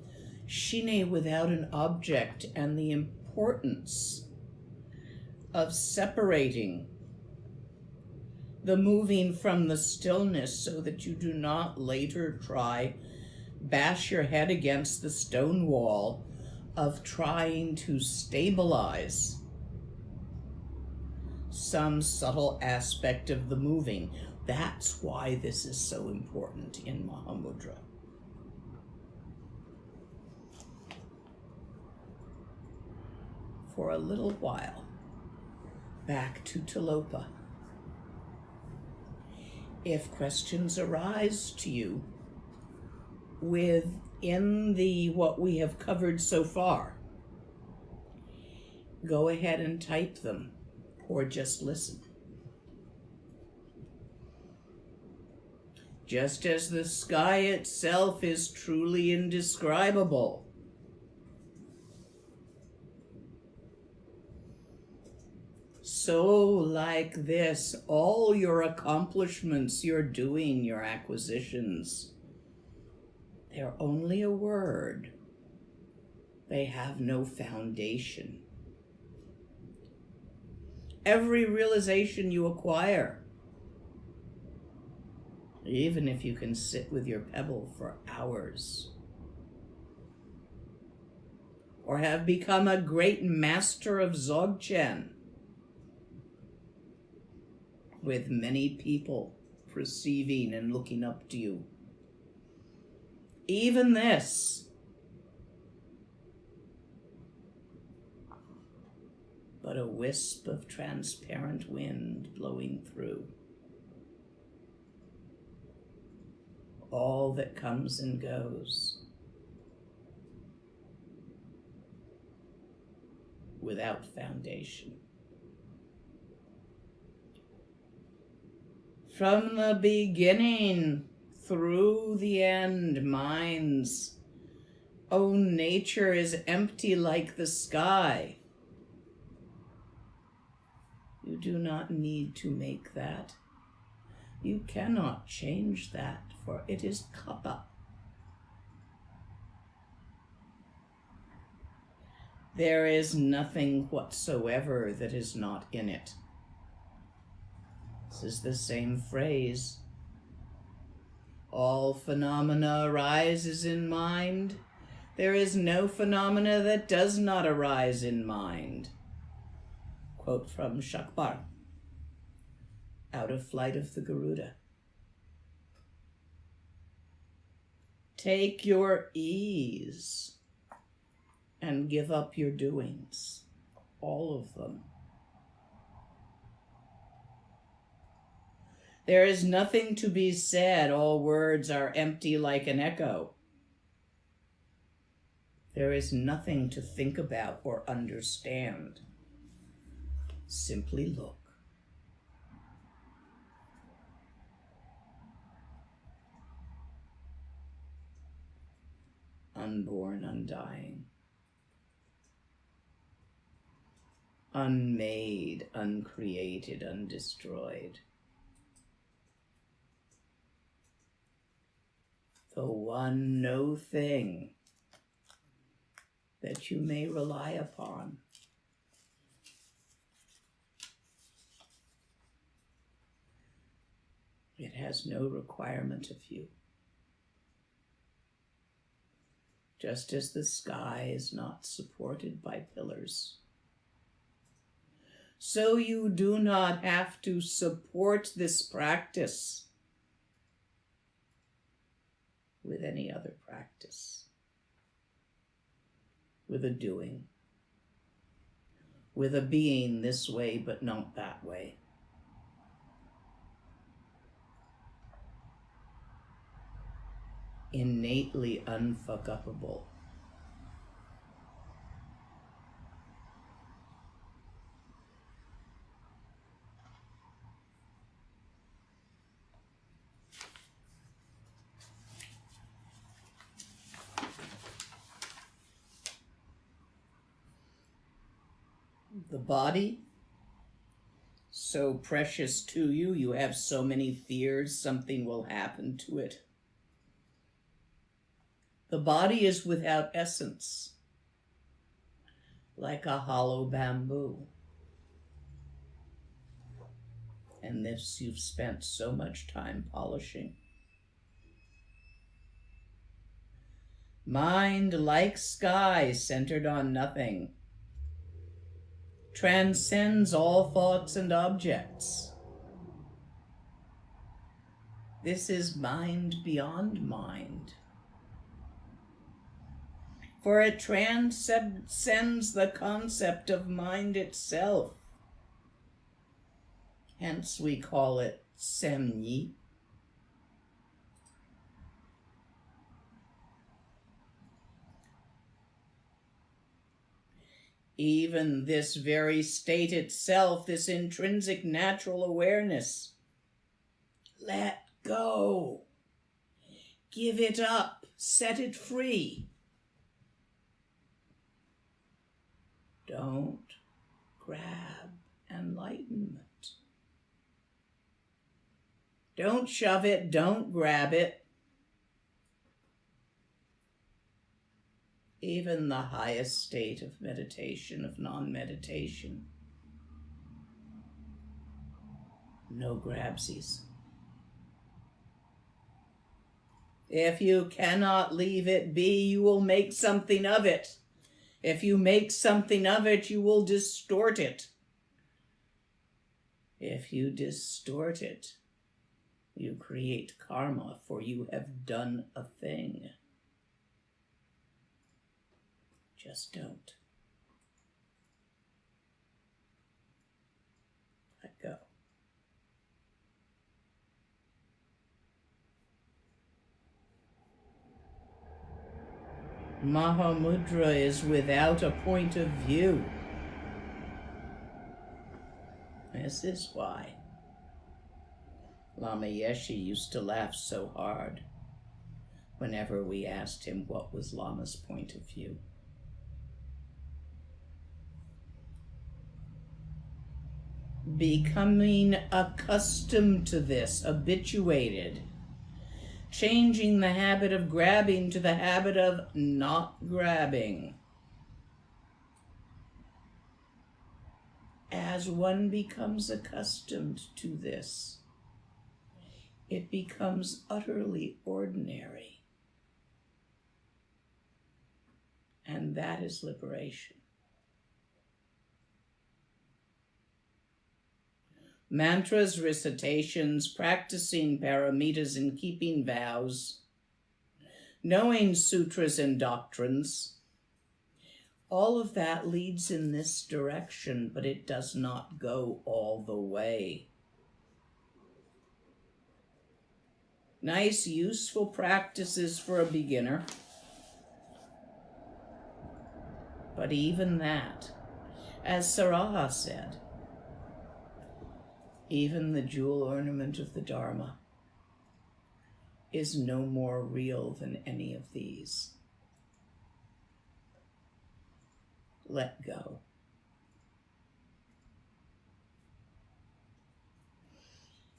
shine without an object and the importance of separating the moving from the stillness so that you do not later bash your head against the stone wall of trying to stabilize some subtle aspect of the moving. That's why this is so important in Mahāmudrā. For a little while, back to Tilopa. If questions arise to you within what we have covered so far, go ahead and type them or just listen. Just as the sky itself is truly indescribable, so like this, all your accomplishments, your doing, your acquisitions, they're only a word. They have no foundation. Every realization you acquire, even if you can sit with your pebble for hours, or have become a great master of Dzögchen, with many people perceiving and looking up to you, even this, but a wisp of transparent wind blowing through. All that comes and goes without foundation. From the beginning through the end, mind's own nature is empty like the sky. You do not need to make that. You cannot change that, for it is kappa. There is nothing whatsoever that is not in it. This is the same phrase. All phenomena arises in mind. There is no phenomena that does not arise in mind. Quote from Shakbar, Out of Flight of the Garuda. Take your ease and give up your doings, all of them. There is nothing to be said. All words are empty like an echo. There is nothing to think about or understand. Simply look. Unborn, undying. Unmade, uncreated, undestroyed. The one no thing that you may rely upon. It has no requirement of you. Just as the sky is not supported by pillars, so you do not have to support this practice with any other practice, with a doing, with a being this way but not that way. innately unfuck-upable. The body, so precious to you, you have so many fears something will happen to it. The body is without essence, like a hollow bamboo. And this you've spent so much time polishing. Mind, like sky, centered on nothing, transcends all thoughts and objects. This is mind beyond mind, for it transcends the concept of mind itself. Hence we call it Semyi. Even this very state itself, this intrinsic natural awareness, let go. Give it up. Set it free. Don't grab enlightenment. Don't shove it. Don't grab it. Even the highest state of meditation, of non-meditation. No grabsies. If you cannot leave it be, you will make something of it. If you make something of it, you will distort it. If you distort it, you create karma, for you have done a thing. Just don't. Let go. Mahāmudrā is without a point of view. This is why Lama Yeshe used to laugh so hard whenever we asked him what was Lama's point of view. Becoming accustomed to this, habituated, changing the habit of grabbing to the habit of not grabbing. As one becomes accustomed to this, it becomes utterly ordinary. And that is liberation. Mantras, recitations, practicing paramitas and keeping vows, knowing sutras and doctrines, all of that leads in this direction, but it does not go all the way. Nice, useful practices for a beginner, but even that, as Saraha said, even the jewel ornament of the Dharma is no more real than any of these. Let go.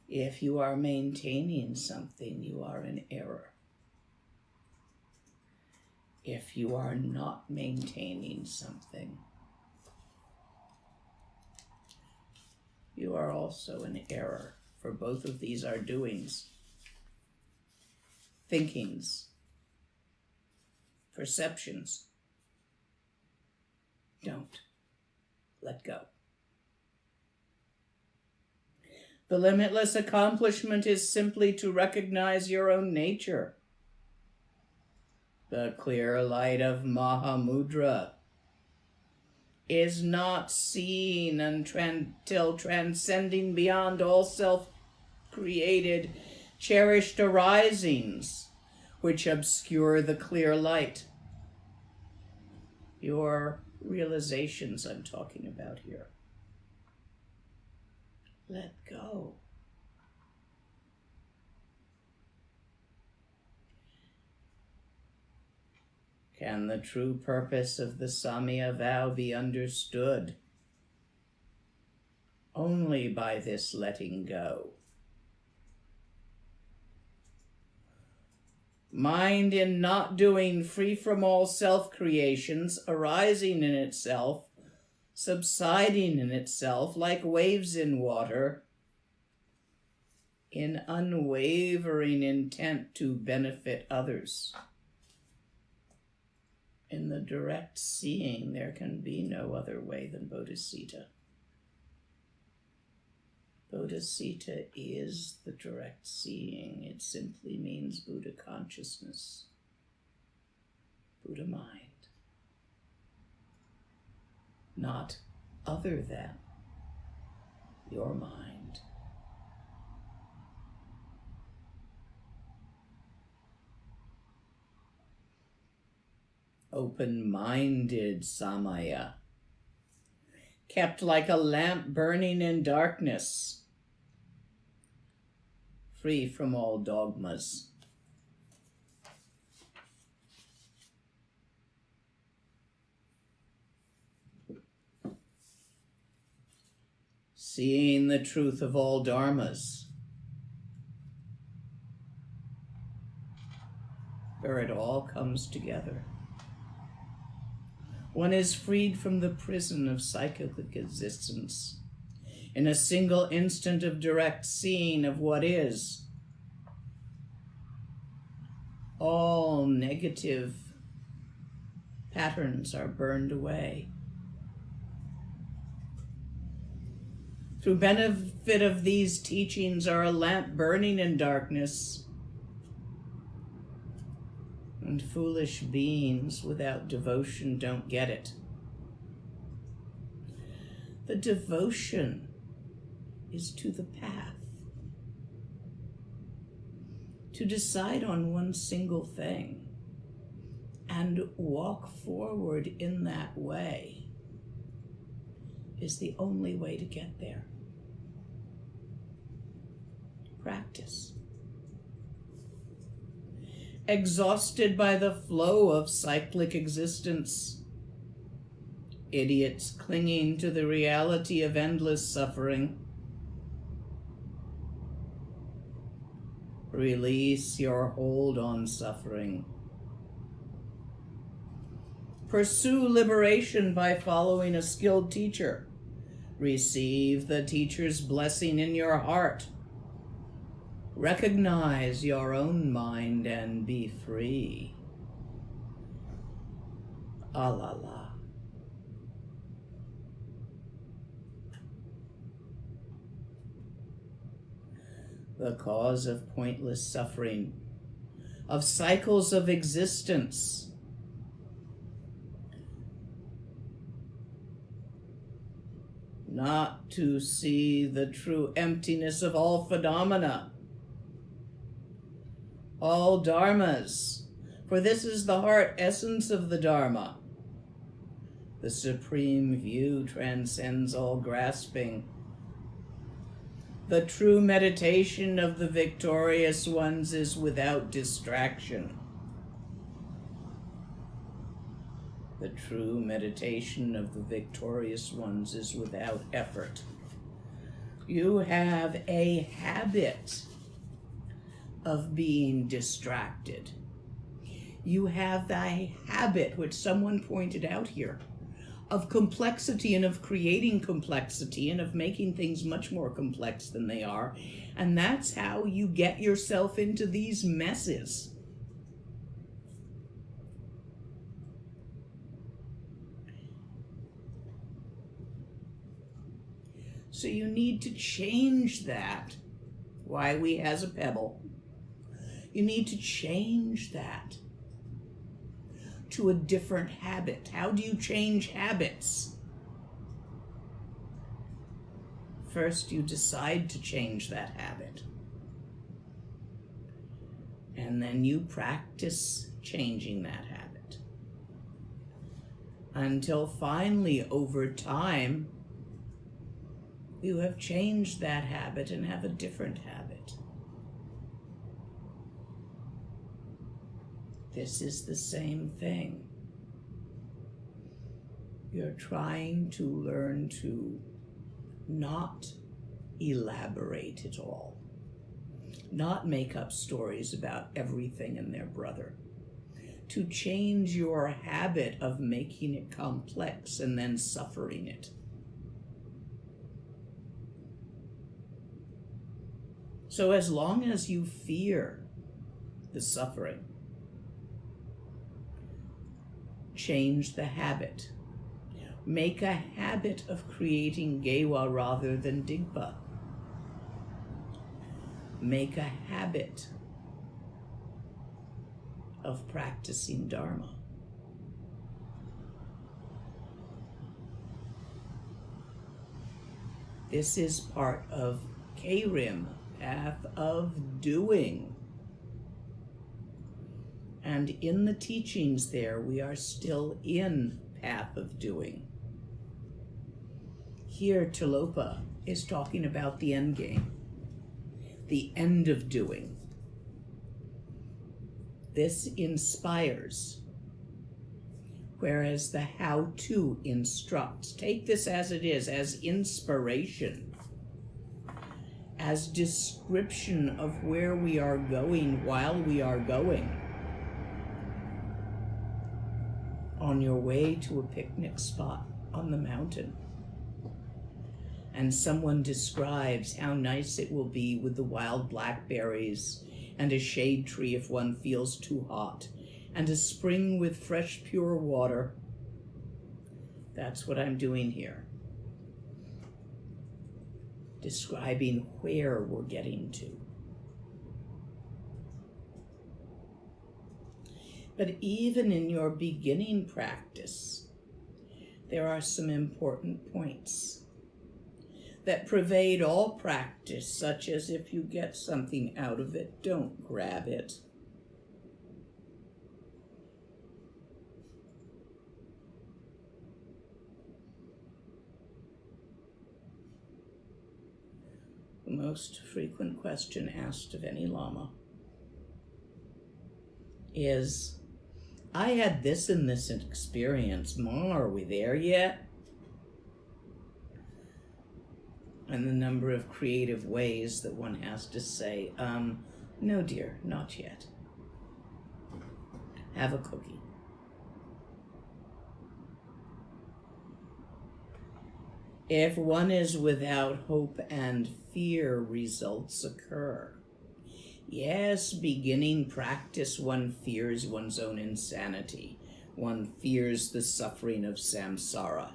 If you are maintaining something, you are in error. If you are not maintaining something, you are also in error, for both of these are doings, thinkings, perceptions. Don't. Let go. The limitless accomplishment is simply to recognize your own nature. The clear light of Mahāmudrā is not seen until transcending beyond all self-created, cherished arisings, which obscure the clear light. Your realizations I'm talking about here. Let go. Can the true purpose of the Samya vow be understood only by this letting go? Mind in not doing, free from all self-creations, arising in itself, subsiding in itself like waves in water, in unwavering intent to benefit others. In the direct seeing, there can be no other way than Bodhisattva. Bodhisattva is the direct seeing. It simply means Buddha consciousness, Buddha mind, not other than your mind. Open-minded samaya, kept like a lamp burning in darkness, free from all dogmas. Seeing the truth of all dharmas, where it all comes together. One is freed from the prison of cyclic existence in a single instant of direct seeing of what is. All negative patterns are burned away. Through benefit of these teachings are a lamp burning in darkness, and foolish beings without devotion don't get it. The devotion is to the path. To decide on one single thing and walk forward in that way is the only way to get there. Practice. Exhausted by the flow of cyclic existence, idiots clinging to the reality of endless suffering, release your hold on suffering. Pursue liberation by following a skilled teacher. Receive the teacher's blessing in your heart. Recognize your own mind and be free. Alala. The cause of pointless suffering, of cycles of existence, not to see the true emptiness of all phenomena, all dharmas, for this is the heart essence of the dharma. The supreme view transcends all grasping. The true meditation of the victorious ones is without distraction. The true meditation of the victorious ones is without effort. You have a habit of being distracted. You have the habit, which someone pointed out here, of complexity and of creating complexity and of making things much more complex than they are. And that's how you get yourself into these messes. So you need to change that. Why we has a pebble. You need to change that to a different habit. How do you change habits? First, you decide to change that habit. And then you practice changing that habit until finally, over time, you have changed that habit and have a different habit. This is the same thing. You're trying to learn to not elaborate it all, not make up stories about everything and their brother, to change your habit of making it complex and then suffering it. So as long as you fear the suffering, change the habit. Make a habit of creating Gewa rather than Digpa. Make a habit of practicing Dharma. This is part of Keirim, path of doing. And in the teachings there, we are still in path of doing. Here, Tilopa is talking about the end game, the end of doing. This inspires, whereas the how-to instructs. Take this as it is, as inspiration, as description of where we are going while we are going. On your way to a picnic spot on the mountain, and someone describes how nice it will be with the wild blackberries and a shade tree if one feels too hot, and a spring with fresh pure water. That's what I'm doing here. Describing where we're getting to. But even in your beginning practice, there are some important points that pervade all practice, such as if you get something out of it, don't grab it. The most frequent question asked of any Lama is, I had this and this experience. Ma, are we there yet? And the number of creative ways that one has to say, no dear, not yet. Have a cookie. If one is without hope and fear, results occur. Yes, beginning practice, one fears one's own insanity. One fears the suffering of samsara.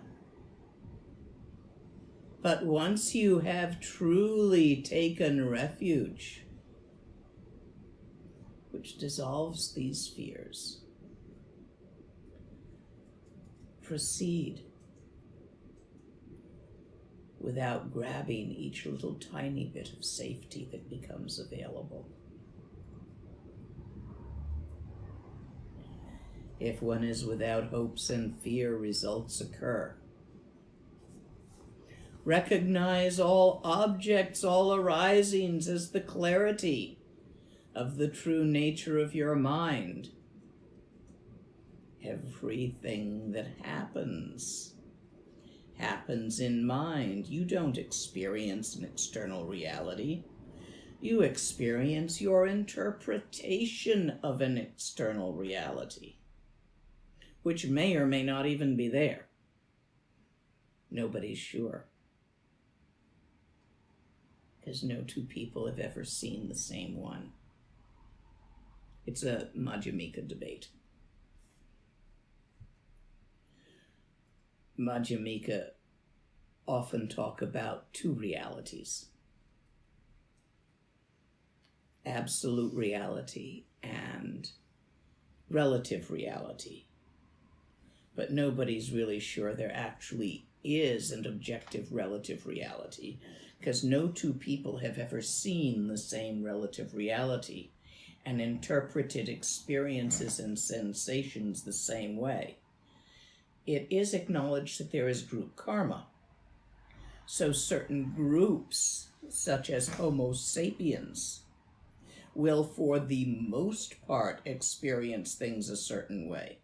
But once you have truly taken refuge, which dissolves these fears, proceed without grabbing each little tiny bit of safety that becomes available. If one is without hopes and fear, results occur. Recognize all objects, all arisings as the clarity of the true nature of your mind. Everything that happens in mind. You don't experience an external reality. You experience your interpretation of an external reality, which may or may not even be there. Nobody's sure, because no two people have ever seen the same one. It's a Madhyamika debate. Madhyamika often talk about two realities: absolute reality and relative reality. But nobody's really sure there actually is an objective relative reality, because no two people have ever seen the same relative reality. and interpreted experiences and sensations the same way, it is acknowledged that there is group karma. So certain groups, such as Homo sapiens, will for the most part experience things a certain way.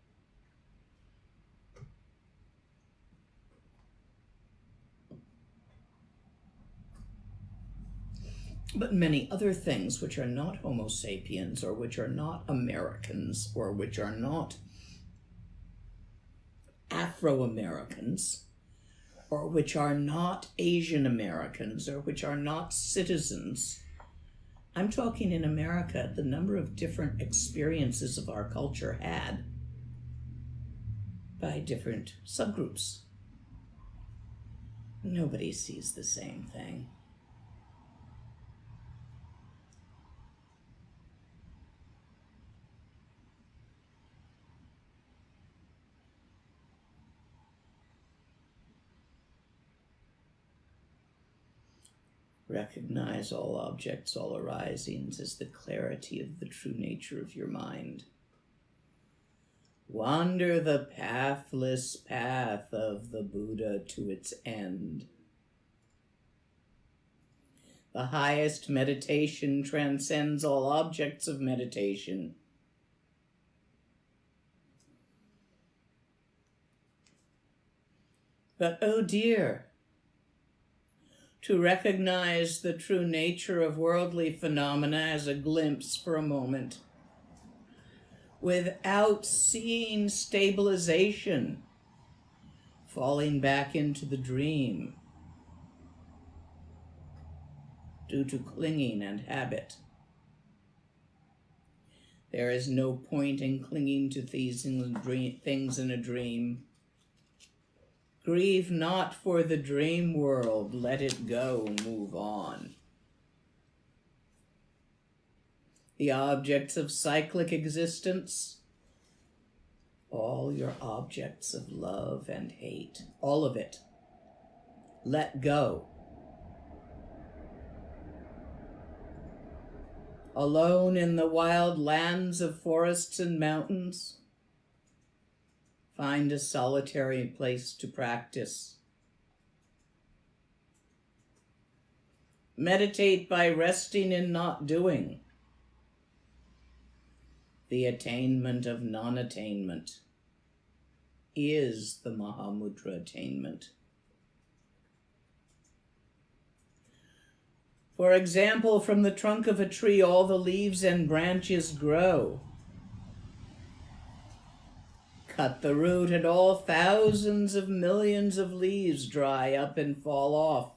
But many other things which are not Homo sapiens, or which are not Americans, or which are not Afro-Americans, or which are not Asian Americans, or which are not citizens. I'm talking in America, the number of different experiences of our culture had by different subgroups. Nobody sees the same thing. Recognize all objects, all arisings as the clarity of the true nature of your mind. Wander the pathless path of the Buddha to its end. The highest meditation transcends all objects of meditation. But, oh dear, to recognize the true nature of worldly phenomena as a glimpse for a moment, without seeing stabilization, falling back into the dream due to clinging and habit. There is no point in clinging to things in a dream. Grieve not for the dream world, let it go, move on. The objects of cyclic existence, all your objects of love and hate, all of it, let go. Alone in the wild lands of forests and mountains, find a solitary place to practice. Meditate by resting in not doing. The attainment of non-attainment is the Mahāmudra attainment. For example, from the trunk of a tree all the leaves and branches grow. Cut the root and all thousands of millions of leaves dry up and fall off.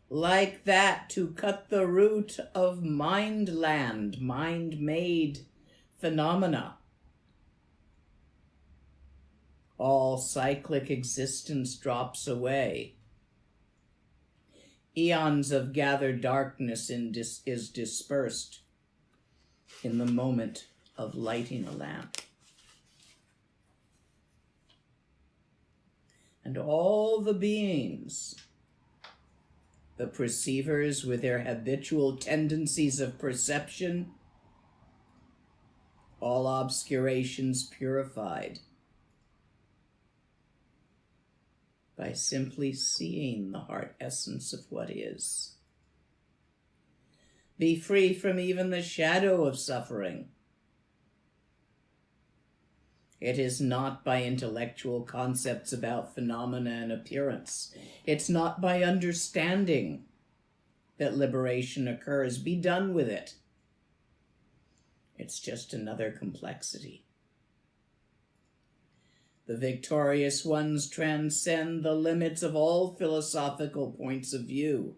Like that, to cut the root of mind-land, mind-made phenomena. All cyclic existence drops away. Eons of gathered darkness is dispersed in the moment of lighting a lamp. And all the beings, the perceivers with their habitual tendencies of perception, all obscurations purified by simply seeing the heart essence of what is. Be free from even the shadow of suffering. It is not by intellectual concepts about phenomena and appearance. It's not by understanding that liberation occurs. Be done with it. It's just another complexity. The victorious ones transcend the limits of all philosophical points of view.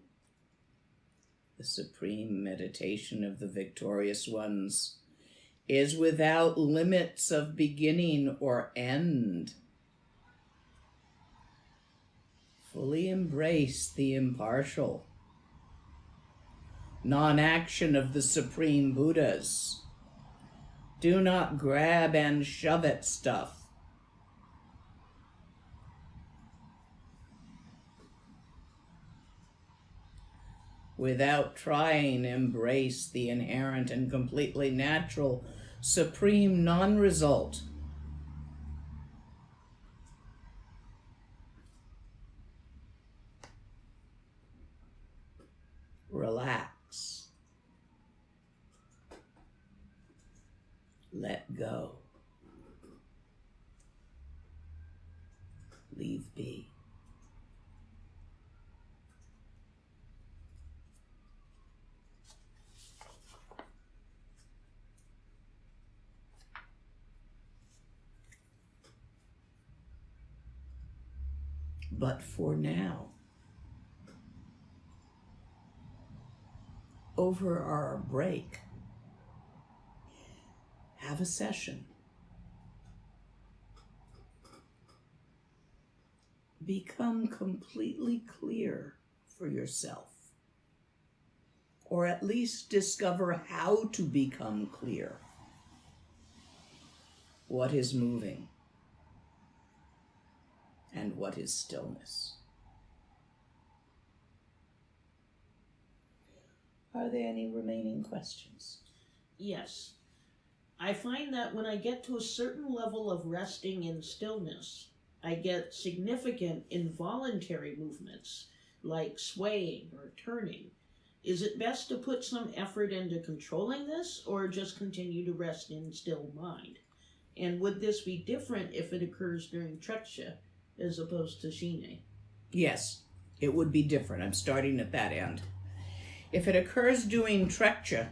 The supreme meditation of the victorious ones is without limits of beginning or end. Fully embrace the impartial non-action of the supreme Buddhas. Do not grab and shove at stuff. without trying to embrace the inherent and completely natural, supreme non-result. Relax. Let go. Leave be. But for now, over our break, have a session. Become completely clear for yourself, or at least discover how to become clear. What is moving and what is stillness? Are there any remaining questions? Yes. I find that when I get to a certain level of resting in stillness, I get significant involuntary movements, like swaying or turning. Is it best to put some effort into controlling this, or just continue to rest in still mind? And would this be different if it occurs during treksha as opposed to shine? Yes, it would be different. I'm starting at that end. If it occurs during treksha,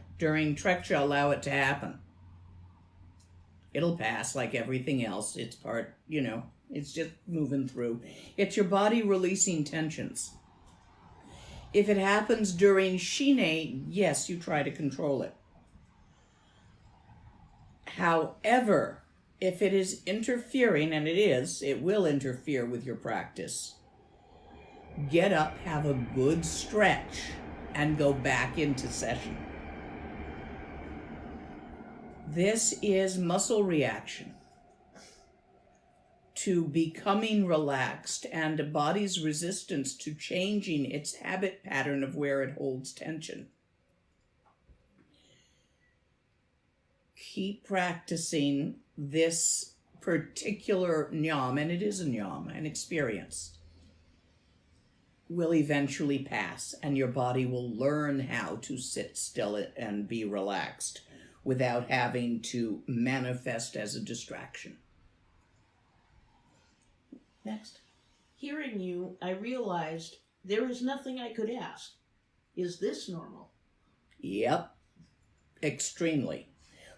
allow it to happen. It'll pass like everything else. It's part, it's just moving through. It's your body releasing tensions. If it happens during shine, yes, you try to control it. However, if it is interfering, and it will interfere with your practice, get up, have a good stretch, and go back into session. This is muscle reaction to becoming relaxed and a body's resistance to changing its habit pattern of where it holds tension. Keep practicing this particular nyam, and it is a nyam, an experience, will eventually pass, and your body will learn how to sit still and be relaxed without having to manifest as a distraction. Next. Hearing you, I realized there is nothing I could ask. Is this normal? Yep, extremely.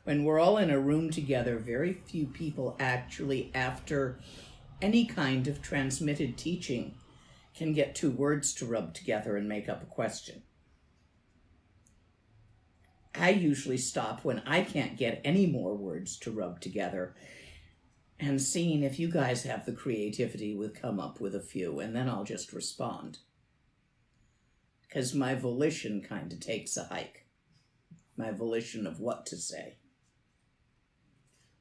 When we're all in a room together, very few people actually, after any kind of transmitted teaching, can get two words to rub together and make up a question. I usually stop when I can't get any more words to rub together, and seeing if you guys have the creativity with come up with a few, and then I'll just respond. Because my volition kind of takes a hike. My volition of what to say.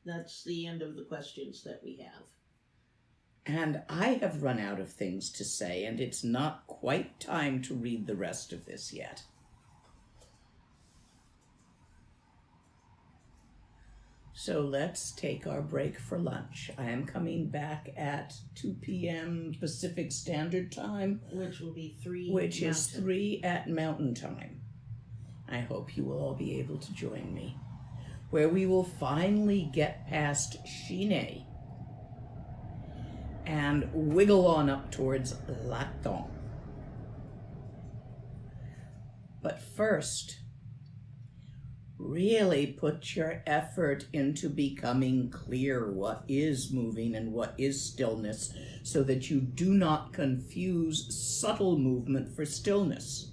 That's the end of the questions that we have. And I have run out of things to say, and it's not quite time to read the rest of this yet. So let's take our break for lunch. I am coming back at 2 p.m. Pacific Standard Time. Which will be 3 Which Mountain. is 3 at Mountain Time. I hope you will all be able to join me, where we will finally get past shine and wiggle on up towards laton. But first, really put your effort into becoming clear what is moving and what is stillness, so that you do not confuse subtle movement for stillness.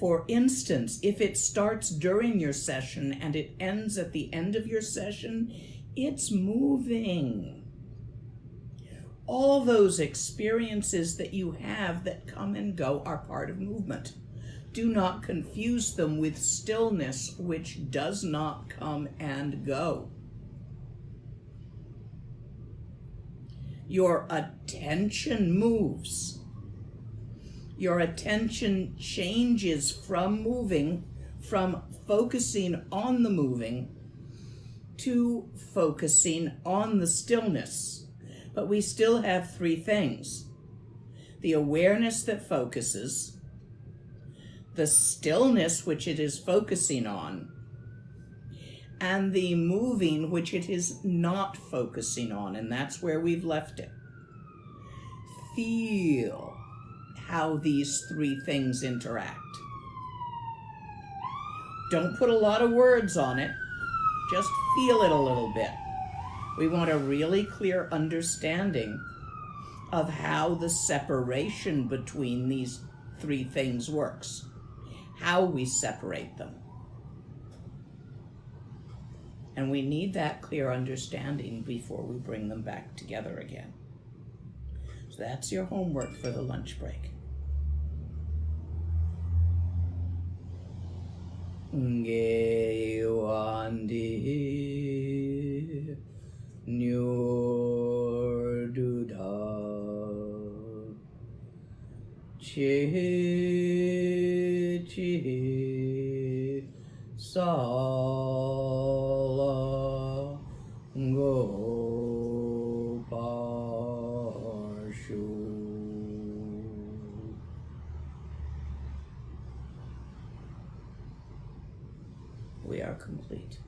For instance, if it starts during your session and it ends at the end of your session, it's moving. All those experiences that you have that come and go are part of movement. Do not confuse them with stillness, which does not come and go. Your attention moves. your attention changes from moving, from focusing on the moving, to focusing on the stillness. But we still have three things: the awareness that focuses, the stillness which it is focusing on, and the moving which it is not focusing on. And that's where we've left it. Feel how these three things interact. Don't put a lot of words on it. Just feel it a little bit. We want a really clear understanding of how the separation between these three things works, how we separate them. And we need that clear understanding before we bring them back together again. So that's your homework for the lunch break. Nge wandi nyor duda che che sala go parshu. We are complete.